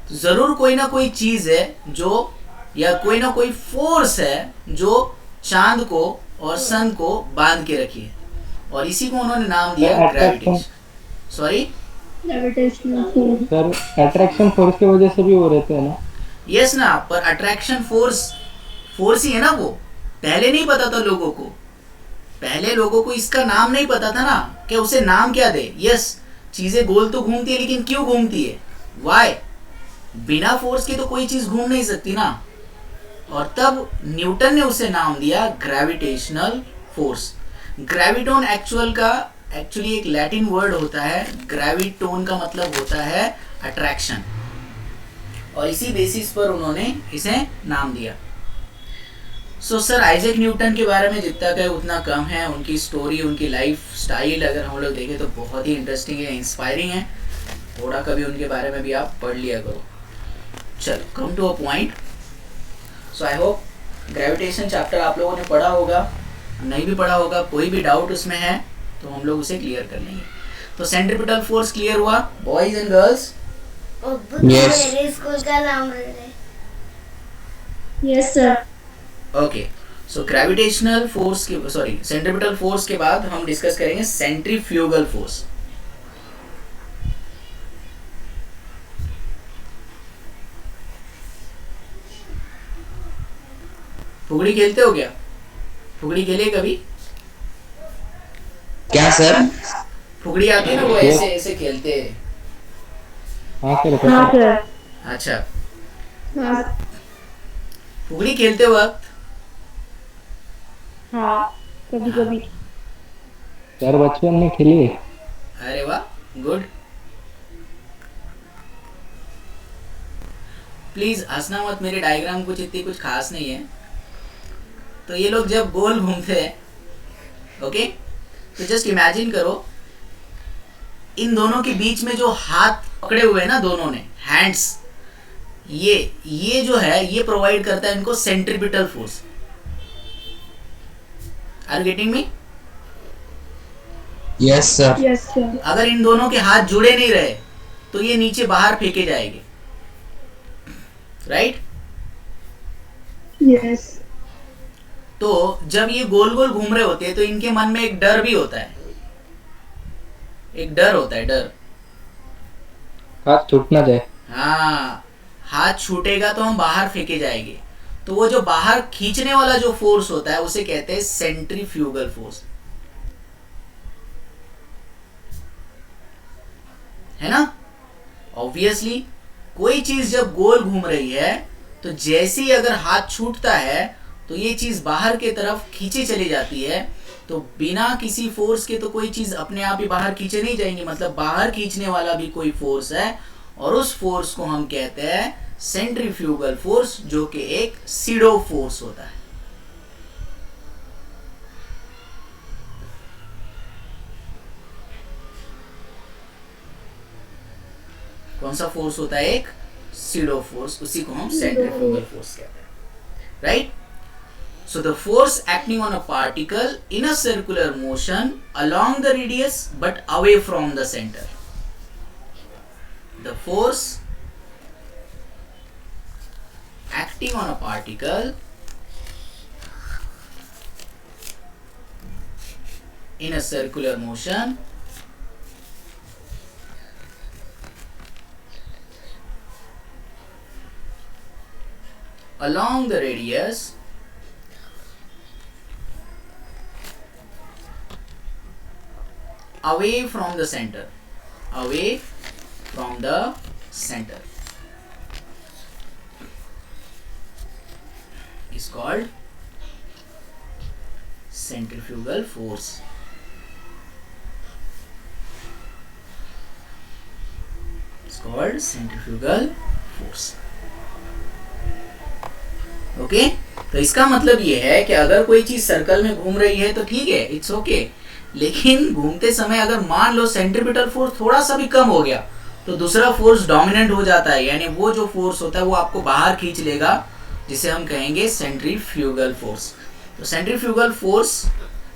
तो जरूर कोई ना कोई चीज है जो, या कोई ना कोई फोर्स है जो चांद को और सन को बांध के रखी है, और इसी को उन्होंने नाम दिया gravitation. Sorry, sir attraction force की वजह से भी वो रहते हैं ना? यस ना, पर अट्रैक्शन फोर्स ही है ना वो। पहले नहीं पता था लोगों को, पहले लोगों को इसका नाम नहीं पता था ना कि उसे नाम क्या दे। यस, चीजें गोल तो घूमती है, लेकिन क्यों घूमती है? वाई? बिना फोर्स के तो कोई चीज घूम नहीं सकती ना। और तब न्यूटन ने उसे नाम दिया ग्रेविटेशनल फोर्स। ग्रेविटोन एक्चुअली एक लैटिन वर्ड होता है। ग्रेविटोन का मतलब होता है अट्रैक्शन, और इसी बेसिस पर उन्होंने इसे नाम दिया। सो सर आइजैक न्यूटन के बारे में जितना कहे उतना कम है। उनकी स्टोरी, उनकी लाइफ स्टाइल अगर हम लोग देखें तो बहुत ही इंटरेस्टिंग है, इंस्पायरिंग है। थोड़ा कभी उनके बारे में भी आप पढ़ लिया करो। चलो, come to a point. So I hope gravitation chapter आप लोगों ने पढ़ा होगा, नहीं भी पढ़ा होगा, कोई भी डाउट उसमें है तो हम लोग उसे क्लियर कर लेंगे। तो सेंट्रीपिटल फोर्स क्लियर हुआ boys and girls? Yes. School का नाम है। Yes sir. Okay, so gravitational force के, सॉरी, सेंट्रीपिटल फोर्स के बाद हम डिस्कस करेंगे सेंट्रीफ्यूगल फोर्स। फुगड़ी खेलते हो क्या? फुगड़ी खेले कभी? क्या सर? फुगड़ी आती है ना, वो ऐसे ऐसे खेलते हैं। हाँ सर हाँ पता है। सर। अच्छा, हाँ। फुगड़ी खेलते वक्त हाँ, कभी कभी। सर बचपन में खेली है। अरे वाह, गुड। प्लीज हंसना मत, मेरे डायग्राम कुछ इतनी कुछ खास नहीं है। तो ये लोग जब गोल घूमते हैं, ओके, तो जस्ट इमेजिन करो इन दोनों के बीच में जो हाथ पकड़े हुए हैं ना दोनों ने, हैंड्स, ये जो है ये प्रोवाइड करता है इनको centripetal force. Are you getting me? Yes sir. Yes sir. अगर इन दोनों के हाथ जुड़े नहीं रहे तो ये नीचे बाहर फेंके जाएंगे, राइट? यस। तो जब ये गोल गोल घूम रहे होते हैं तो इनके मन में एक डर भी होता है, एक डर होता है, डर। हाथ छूट ना जाए। हाँ, हाथ छूटेगा तो हम बाहर फेंके जाएंगे। तो वो जो बाहर खींचने वाला जो फोर्स होता है उसे कहते हैं सेंट्रीफ्यूगल फोर्स, है ना? ऑब्वियसली कोई चीज जब गोल घूम रही है तो जैसे ही अगर हाथ छूटता है तो ये चीज बाहर के तरफ खींची चली जाती है। तो बिना किसी फोर्स के तो कोई चीज अपने आप ही बाहर खींचे नहीं जाएंगी, मतलब बाहर खींचने वाला भी कोई फोर्स है और उस फोर्स को हम कहते हैं सेंट्रीफ्यूगल फोर्स, जो कि एक सीडो फोर्स होता है। कौन सा फोर्स होता है? एक सीडो फोर्स, उसी को हम सेंट्रीफ्यूगल फोर्स कहते हैं, right? So the force acting on a particle in a circular motion along the radius but away from the center. The force acting on a particle in a circular motion along the radius away from the center, away from the center is called centrifugal force. It's called centrifugal force. Okay, तो इसका मतलब ये है कि अगर कोई चीज circle में घूम रही है तो ठीक है, इट्स ओके, लेकिन घूमते समय अगर मान लो सेंट्रीपिटल फोर्स थोड़ा सा भी कम हो गया तो दूसरा फोर्स डोमिनेंट हो जाता है, यानी वो जो फोर्स होता है वो आपको बाहर खींच लेगा, जिसे हम कहेंगे सेंट्रीफ्यूगल फोर्स। तो सेंट्रीफ्यूगल फोर्स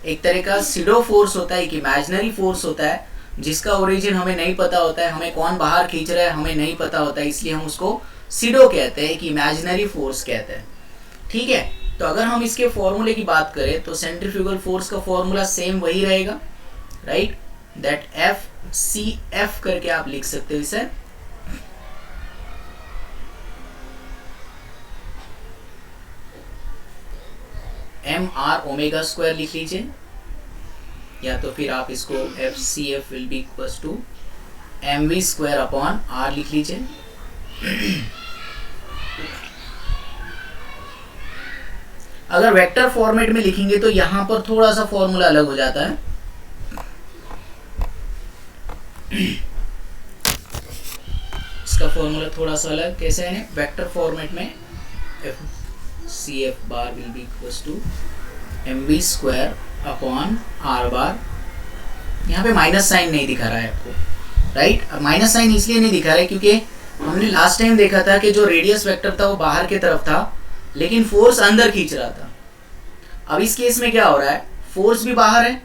एक तरह का सीडो फोर्स होता है, एक इमेजिनरी फोर्स होता है जिसका ओरिजिन हमें नहीं पता होता है, हमें कौन बाहर खींच रहा है हमें नहीं पता होता है, इसलिए हम उसको सीडो कहते हैं, एक इमेजिनरी फोर्स कहते हैं, ठीक है? तो अगर हम इसके फॉर्मूले की बात करें तो सेंट्रीफ्यूगल फोर्स का फॉर्मूला सेम वही रहेगा, right? That F C F करके आप लिख सकते हो इसे। एम आर ओमेगा स्क्वायर लिख लीजिए, या तो फिर आप इसको F C F will be equals to M V square upon R लिख लीजिए। अगर वेक्टर फॉर्मेट में लिखेंगे तो यहां पर थोड़ा सा फॉर्मूला अलग हो जाता है। इसका फॉर्मूला थोड़ा सा अलग कैसे है? वेक्टर फॉर्मेट में F C F bar will be equals to M V square upon R bar. यहाँ पे माइनस साइन नहीं दिखा रहा है आपको, राइट? अब माइनस साइन इसलिए नहीं दिखा रहा है क्योंकि हमने लास्ट टाइम देखा था कि जो रेडियस वेक्टर था वो बाहर की तरफ था लेकिन फोर्स अंदर खींच रहा था। अब इस केस में क्या हो रहा है? फोर्स भी बाहर है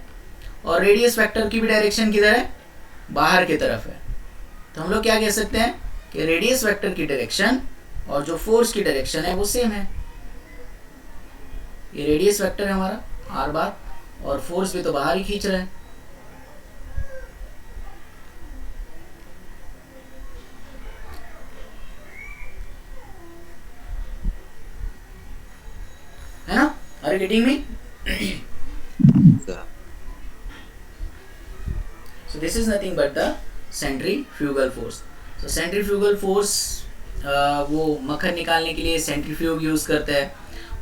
और रेडियस वेक्टर की भी डायरेक्शन किधर है? बाहर की तरफ है। तो हम लोग क्या कह सकते हैं कि रेडियस वेक्टर की डायरेक्शन और जो फोर्स की डायरेक्शन है वो सेम है। ये रेडियस वेक्टर है हमारा आर बार और फोर्स भी तो बाहर ही खींच रहा है ना? Are you getting me? So this is nothing but the centrifugal force. So centrifugal force वो मक्खन निकालने के लिए सेंट्रीफ्यूग यूज़ करते हैं.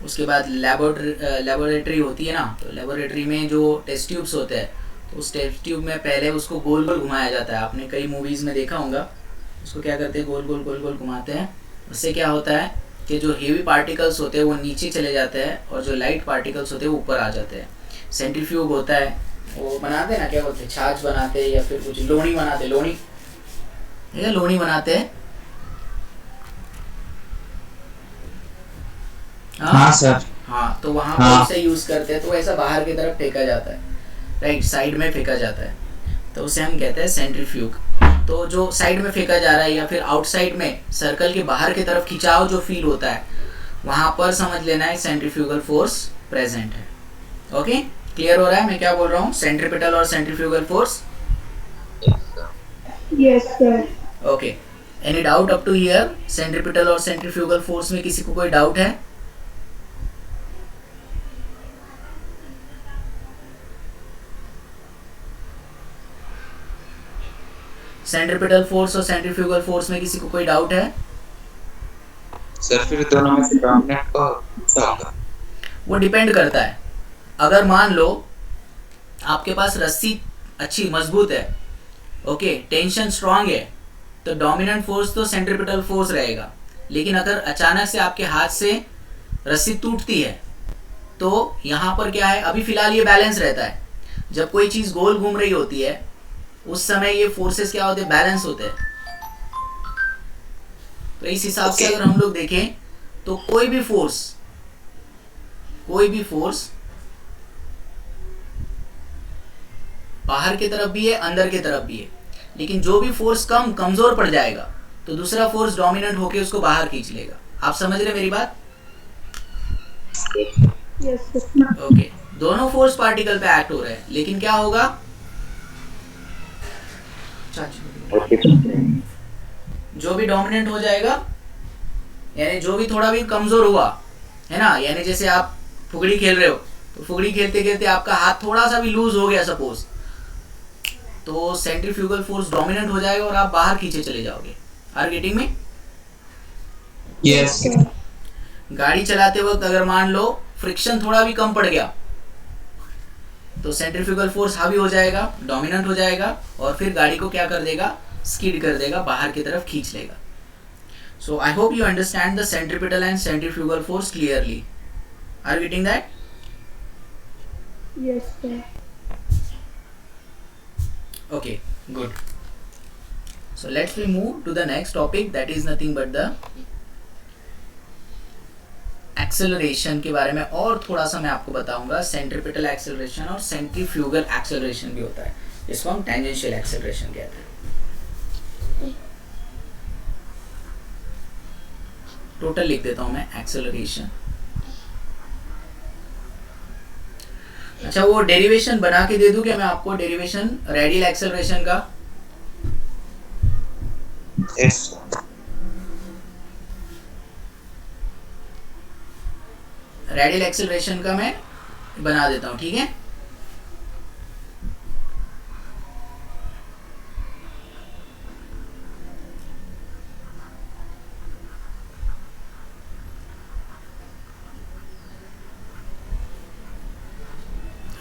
उसके बाद लेबोरेटरी होती है ना, तो लेबोरेटरी में जो टेस्ट ट्यूब्स होते हैं, तो उस टेस्ट ट्यूब में पहले उसको गोल गोल घुमाया जाता है. आपने कई मूवीज़ में देखा होगा, उसको क्या करते हैं, गोल गोल घुमाते हैं. उससे क्या होता है कि जो हेवी पार्टिकल्स होते हैं वो नीचे चले जाते हैं और जो लाइट पार्टिकल्स होते हैं वो ऊपर आ जाते हैं. सेंट्रीफ्यूग होता है, वो बनाते हैं ना, क्या बोलते हैं, छाछ बनाते हैं या फिर कुछ लोणी बनाते, लोणी बनाते हैं. हाँ सर. हाँ, तो वहाँ हाँ. पर उसे यूज़ करते हैं, तो ऐसा बाहर की तरफ फेंका जाता है, राइट, साइड में फेंका जाता है, तो उसे हम कहते हैं सेंट्रीफ्यूग. तो जो साइड में फेंका जा रहा है या फिर आउटसाइड में सर्कल के बाहर की तरफ खिंचाव जो फील होता है, वहाँ पर समझ लेना है सेंट्रीफ्यूगल फोर्स प्रेजेंट है. ओके, क्लियर हो रहा है मैं क्या बोल रहा हूँ, सेंट्रीपिटल और centrifugal force. Yes, sir. Okay, any doubt up to here? Centripetal और सेंट्रीफ्यूगल फोर्स में किसी को कोई डाउट है? सेंट्रीपिटल फोर्स और सेंट्रीफ्यूगल फोर्स में किसी को कोई डाउट है? सर फिर दोनों में से डोमिनेंट कौन सा होगा? वो डिपेंड करता है. अगर मान लो आपके पास रस्सी अच्छी मजबूत है, ओके, टेंशन स्ट्रांग है, तो डोमिनेंट फोर्स तो सेंट्रीपिटल फोर्स रहेगा. लेकिन अगर अचानक से आपके हाथ से रस्सी टूटती है, तो यहाँ पर क्या है, अभी फिलहाल ये बैलेंस रहता है. जब कोई चीज़ गोल घूम रही होती है उस समय ये फोर्सेस क्या होते हैं, बैलेंस होते हैं. तो इस हिसाब से अगर हम लोग देखें तो कोई भी फोर्स बाहर की तरफ भी है, अंदर की तरफ भी है. लेकिन जो भी फोर्स कमजोर पड़ जाएगा तो दूसरा फोर्स डोमिनेंट होके उसको बाहर खींच लेगा. आप समझ रहे मेरी बात? Yes, sir. ओके, दोनों फोर्स पार्टिकल पे एक्ट हो रहे हैं, लेकिन क्या होगा, जो भी डोमिनेंट हो जाएगा, यानी जो भी थोड़ा भी कमजोर हुआ है ना, यानी जैसे आप फुगड़ी खेल रहे हो, तो फुगड़ी खेलते खेलते आपका हाथ थोड़ा सा भी लूज हो गया सपोज, तो सेंट्रीफ्यूगल फोर्स डोमिनेंट हो जाएगा और आप बाहर खींचे चले जाओगे. आर गेटिंग में? यस. गाड़ी चलाते वक्त अगर मान लो फ्रिक्शन थोड़ा भी कम पड़ गया, तो सेंट्रीफ्यूगल फोर्स हावी हो जाएगा, डोमिनेंट हो जाएगा, और फिर गाड़ी को क्या कर देगा, स्किड कर देगा, बाहर की तरफ खींच लेगा. So I hope you understand the centripetal and centrifugal force clearly. Are you getting that? Yes, sir. Okay, good. So let's we move to the next topic, that is nothing but the acceleration के बारे में. और थोड़ा सा मैं आपको बताऊंगा, centripetal acceleration और सेंट्रीफ्यूगल एक्सेलरेशन भी होता है, जिसको हम टेंजेंशियल एक्सेलरेशन कहते हैं. टोटल लिख देता हूं मैं, एक्सेलरेशन. अच्छा, वो डेरिवेशन बना के दे दूं क्या मैं आपको, डेरिवेशन रेडियल एक्सेलरेशन का? यस. रेडियल एक्सेलरेशन का मैं बना देता हूं, ठीक है.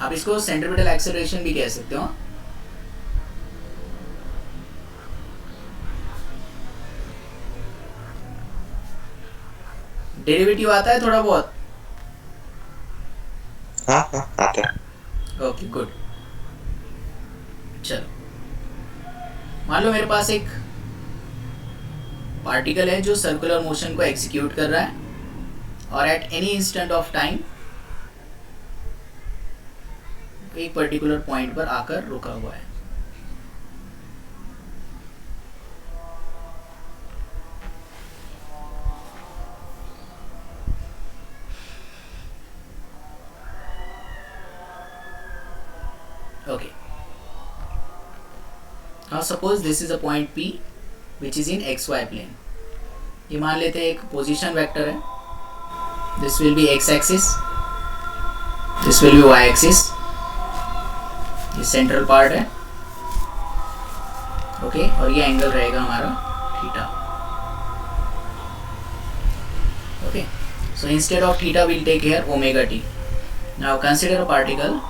आप इसको सेंट्रीपिटल एक्सेलरेशन भी कह सकते हो. डेरिवेटिव आता है थोड़ा बहुत? हाँ आता है. Okay, good. चलो, मान लो मेरे पास एक पार्टिकल है जो सर्कुलर मोशन को एग्जीक्यूट कर रहा है और at any instant of time एक पर्टिकुलर पॉइंट पर आकर रुका हुआ है. Okay. Now suppose this is a point P which is in XY plane. ये मान लेते हैं एक पोजीशन वेक्टर है. This will be x axis, this this will be y axis, ये सेंट्रल पार्ट है, ओके, और ये एंगल रहेगा हमारा theta, okay. So instead of theta we'll take here omega t. Now consider a particle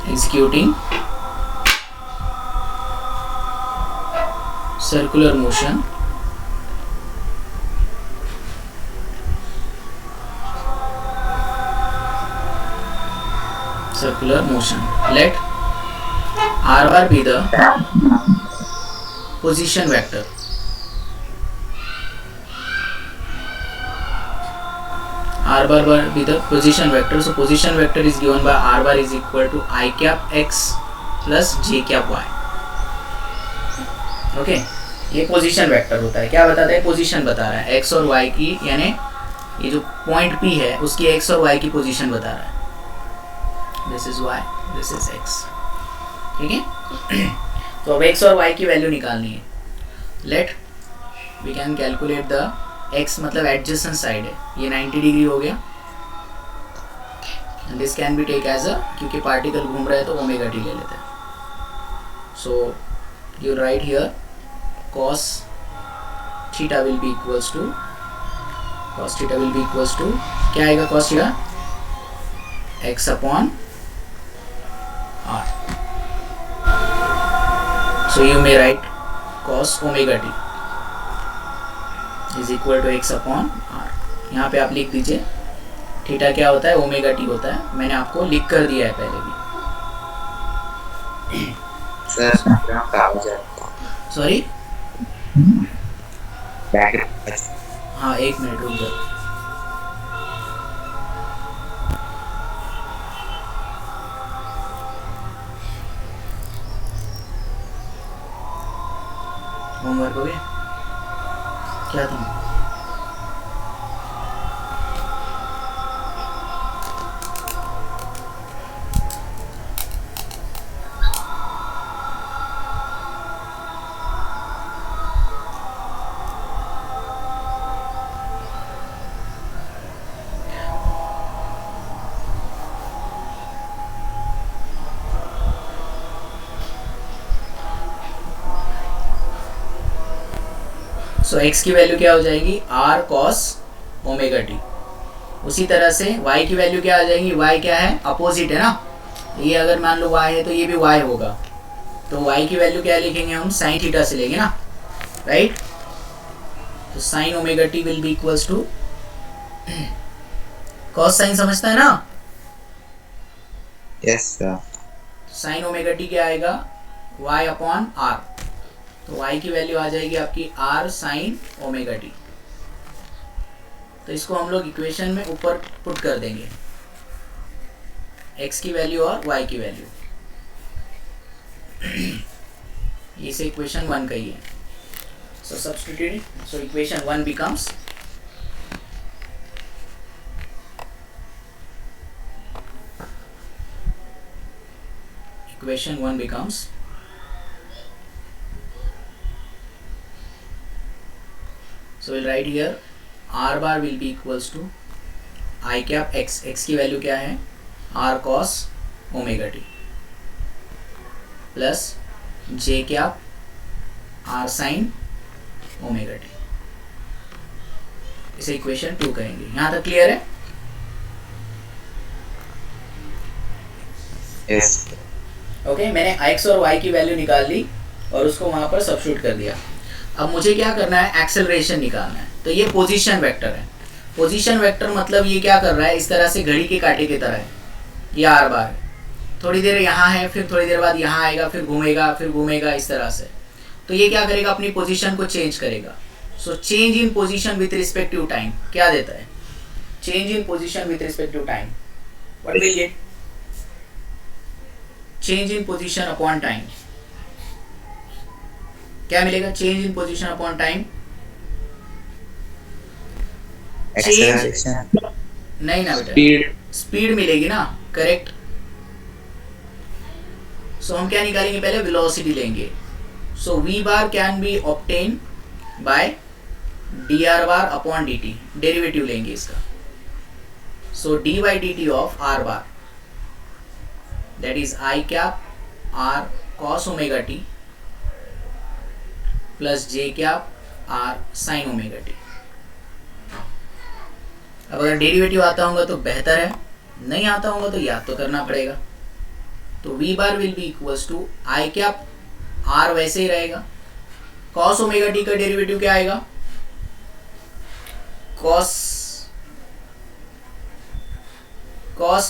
executing circular motion let r bar be the position vector. R bar be the position vector. So position vector is given by r bar is equal to I cap x plus j cap y. Okay, ये position vector होता है. क्या बताता है? Position बता रहा है, x और y की, यानी ये जो पॉइंट P है उसकी x और y की पोजीशन बता रहा है. This is y, this is x. ठीक है. तो अब x और y की वैल्यू निकालनी है. Let we can calculate the x, मतलब एडजेसेंट साइड है, ये 90 डिग्री हो गया. And this can be take as a, क्योंकि पार्टिकल घूम रहा है तो ओमेगा टी ले लेते हैं. So you right here cos theta will be equals to क्या आएगा? cos theta x upon r. So you may write cos omega t is equal to x upon r. यहाँ पे आप लिख दीजिए थीटा क्या होता है, ओमेगा टी होता है. मैंने आपको लिख कर दिया है पहले भी. Sir sorry, back. हाँ एक मिनट रुक जाओ. होमवर्क हो गया क्या तुम? सो x की वैल्यू क्या हो जाएगी? r cos omega T. उसी तरह से y की वैल्यू क्या आ जाएगी? y क्या है? अपोजिट है ना. ये अगर मान लो y है तो ये भी y होगा. तो y की वैल्यू क्या लिखेंगे हम? साइन थीटा से लेंगे ना, राइट. तो sine omega t will be equals to cos sine, समझता है ना? Yes sir. Sine omega t क्या आएगा? y upon r. तो y की वैल्यू आ जाएगी आपकी r साइन ओमेगा टी. तो इसको हम लोग इक्वेशन में ऊपर पुट कर देंगे, x की वैल्यू और y की वैल्यू. इसे इक्वेशन 1 कहिए. So substitute, so equation 1 becomes so we'll write here r bar will be equals to I cap x. x की वैल्यू क्या है? r cos omega t plus j cap r sin omega T. इसे equation 2 कहेंगे. यहाँ तक clear है? Yes. Okay, मैंने x और y की वैल्यू निकाल ली और उसको वहां पर सब्स्टिट्यूट कर दिया. अब मुझे क्या करना है? एक्सेलरेशन निकालना है. तो ये पोजीशन वेक्टर है. पोजीशन वेक्टर मतलब ये क्या कर रहा है? इस तरह से घड़ी के कांटे की तरह है. ये आर बार है, थोड़ी देर यहाँ है, फिर थोड़ी देर बाद यहाँ आएगा, फिर घूमेगा इस तरह से. तो ये क्या करेगा? अपनी पोजीशन को चेंज करेगा. So change in position with respect to time क्या देता है? Change in position with respect to time. What will get? Change in position upon time. क्या मिलेगा? Change in position upon time. Acceleration नहीं ना बेटा, स्पीड मिलेगी ना, करेक्ट. सो हम क्या निकालेंगे? पहले वेलोसिटी लेंगे. So v bar can be obtain by d r bar upon d t, derivative लेंगे इसका. So d by d t of r bar that is i cap r cos omega t plus j cap r sine omega t. अब अगर derivative आता होगा तो बेहतर है, नहीं आता होगा तो याद तो करना पड़ेगा. तो v bar will be equals to i cap r वैसे ही रहेगा. कॉस ओमेगा टी का डेरिवेटिव क्या आएगा? कॉस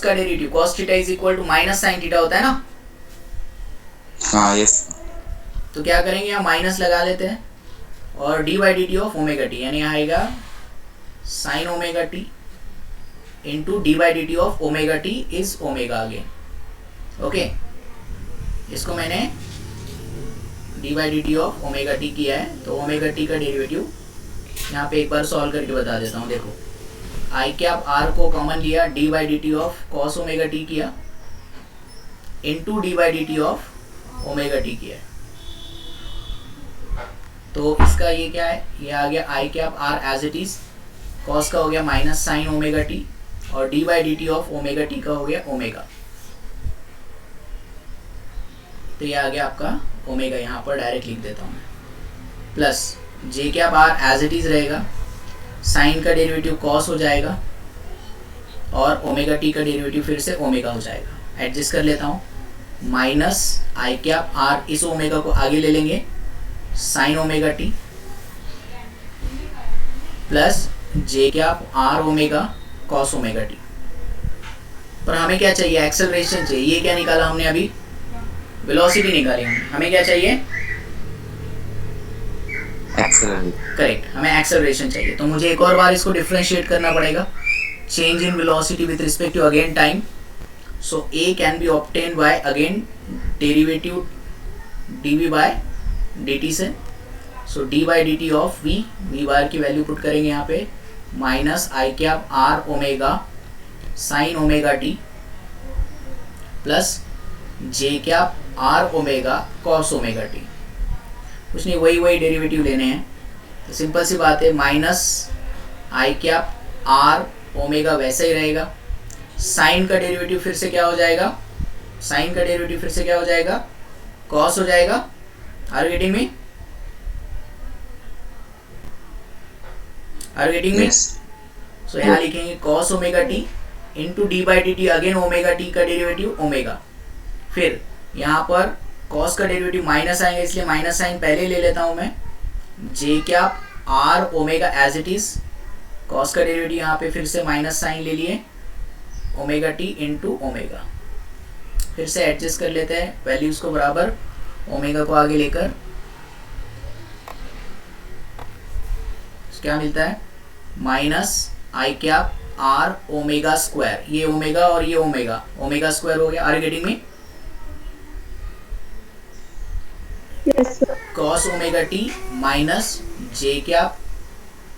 का derivative cos theta is equal to minus sine theta होता है ना. हाँ यस. तो क्या करेंगे, यहाँ माइनस लगा लेते हैं और d by d t of omega T, यानी आएगा sign omega t into d by d t of omega T is omega again. Okay, इसको मैंने D by d t of omega t किया है. तो ओमेगा टी का derivative यहाँ पे एक बार सॉल्व करके बता देता हूँ. देखो, आई कैप आर को कॉमन लिया, d by d t of cos omega t किया into d by d t of omega t किया. तो इसका ये क्या है, ये आ गया i cap r as it is, cos का हो गया माइनस साइन ओमेगा टी और d by d t of omega t का हो गया ओमेगा. तो ये आ गया आपका ओमेगा, यहाँ पर डायरेक्ट लिख देता हूँ मैं. Plus j cap r as it is रहेगा, साइन का डेरिवेटिव कॉस हो जाएगा और ओमेगा टी का डेरिवेटिव फिर से ओमेगा हो जाएगा. एडजस्ट कर लेता हूँ. माइनस आई कैप आर, इस ओमेगा को आगे ले लेंगे, sine omega t plus j cap r omega cos omega t. पर हमें क्या चाहिए, एक्सेलरेशन चाहिए. ये क्या निकाला हमने अभी, वेलोसिटी निकाली हमने. हमें क्या चाहिए, एक्सेलरेशन. करेक्ट, हमें एक्सेलरेशन चाहिए. तो मुझे एक और बार इसको डिफरेंशिएट करना पड़ेगा. Change in velocity with respect to again time. So a can be obtain by again derivative dv by dt से. So d by d t of v bar की वैल्यू पुट करेंगे यहाँ पे, minus i cap r omega sine omega t plus j cap r omega cos omega t. कुछ नहीं, वही derivative लेने हैं. तो सिंपल सी बात है, minus i cap r omega वैसे ही रहेगा. साइन का डेरिवेटिव फिर से क्या हो जाएगा, साइन का डेरिवेटिव फिर से क्या हो जाएगा, कॉस हो जाएगा. Are getting me, are getting me. So यहाँ लिखेंगे cos omega t into d by d t, again omega t का डेरिवेटिव ओमेगा. फिर यहाँ पर कॉस का डेरिवेटिव माइनस आएगा, इसलिए माइनस साइन पहले ले लेता हूँ मैं. J cap r omega as it is, cos का डेरिवेटिव यहाँ पे फिर से माइनस साइन ले लिए, ओमेगा टी इंटू ओमेगा. फिर से एडजस्ट कर लेते हैं वैल्यूज को बराबर, ओमेगा को आगे लेकर. क्या मिलता है, minus i cap r omega square, ये ओमेगा और ये ओमेगा, ओमेगा स्क्वायर हो गया. आर गेटिंग में, Yes, sir. Cos omega t minus j cap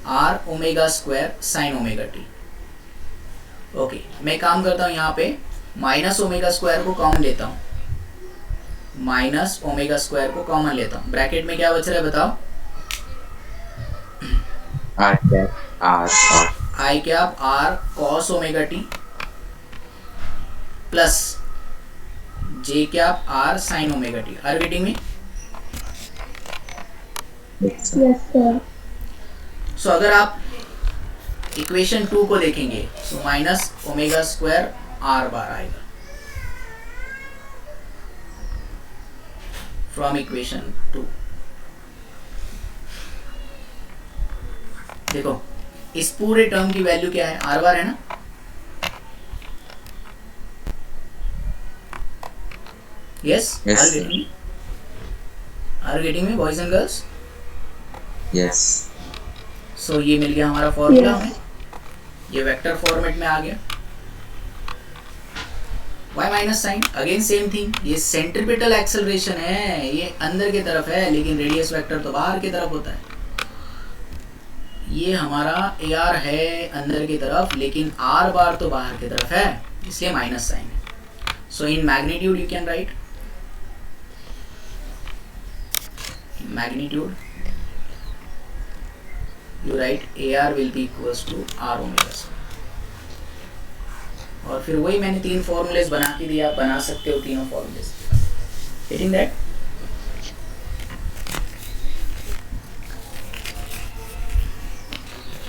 r omega square sine omega t. Okay, मैं काम करता हूँ यहाँ पे, माइनस ओमेगा स्क्वायर को कॉमन लेता हूँ, माइनस ओमेगा स्क्वायर को कॉमन लेता हूँ. ब्रैकेट में क्या बच रहा है बताओ, आई कैप आर और i cap r cos omega t plus j cap r sine omega t. Are getting में. Yes, sir. सो अगर आप इक्वेशन 2 को देखेंगे, so minus omega square r bar आएगा फ्रॉम इक्वेशन 2. देखो, इस पूरे टर्म की वैल्यू क्या है, आर बार है ना. Yes, Yes, are sir. Getting, are getting में boys and girls. Yes. So ये मिल गया हमारा फॉर्मूला Yes. हमें, ये वेक्टर फॉर्मेट में आ गया. y minus sine, again same thing. ये सेंट्रीपिटल एक्सेलरेशन है, ये अंदर की तरफ है, लेकिन रेडियस वेक्टर तो बाहर की तरफ होता है. ये हमारा ए आर है अंदर की तरफ, लेकिन आर बार तो बाहर की तरफ है, इसलिए माइनस साइन है. So in magnitude you can write, magnitude you write AR will be equals to R omega square. और फिर वही मैंने 3 फॉर्मूलेस बना के दिया, बना सकते हो तीनों फॉर्मूलेस। Getting that?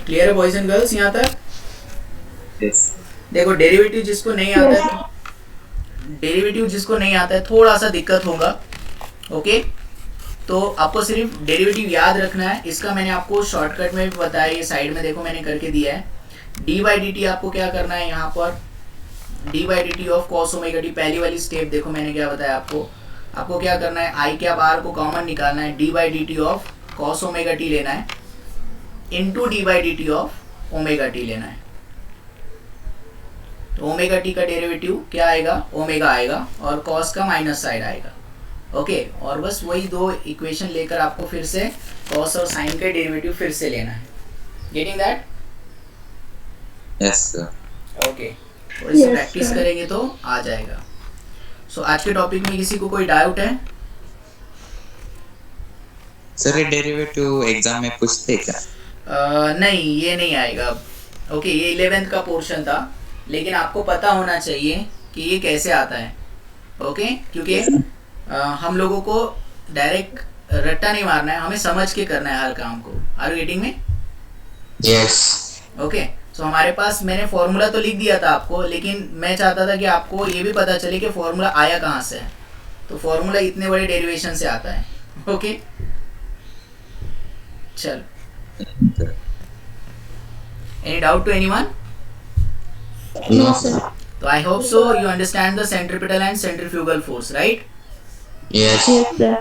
क्लियर है बॉयज एंड गर्ल्स यहाँ तक? Yes. देखो डेरिवेटिव जिसको नहीं आता है, डेरिवेटिव जिसको नहीं आता है थोड़ा सा दिक्कत होगा, ओके? तो आपको सिर्फ डेरिवेटिव याद रखना है। इसका मैंने आपको शॉर्टकट में भी बताया, ये साइड में देखो मैंने करके दिया है। डी बाई डी टी आपको क्या करना है यहाँ पर, D by d t of cos omega T, पहली वाली स्टेप देखो मैंने क्या बताया आपको क्या करना है, आई क्या बार को कॉमन निकालना है, D by d t of cos omega T लेना है into d by d t of omega T लेना है। तो ओमेगा टी का डेरिवेटिव क्या आएगा, ओमेगा आएगा और कॉस का माइनस साइड आएगा, ओके? और बस वही 2 इक्वेशन लेकर आपको फिर से कॉस और साइन का डेरिवेटिव फिर से लेना है। Getting that? Yes, sir. Okay, और इसे Yes, प्रैक्टिस sir. करेंगे तो आ जाएगा। सो आज के टॉपिक में किसी को कोई डाउट है? सर ये डेरिवेटिव एग्जाम में पूछते हैं क्या? नहीं, ये नहीं आएगा। ओके, ये 11th का पोर्शन था, लेकिन आपको पता होना चाहिए कि ये कैसे आता है, ओके? क्योंकि हम लोगों को डायरेक्ट रट्टा नहीं मारना है, हमें समझ के करना है हर काम को। आर यू गेटिंग में? Yes. ओके, सो हमारे पास मैंने फॉर्मूला तो लिख दिया था आपको, लेकिन मैं चाहता था कि आपको ये भी पता चले कि फॉर्मूला आया कहाँ से है। तो फॉर्मूला इतने बड़े डेरिवेशन से आता है, ओके? चलो, any doubt to anyone? No, sir. तो I hope so you understand the centripetal and centrifugal force, right? Yes. Yes, sir.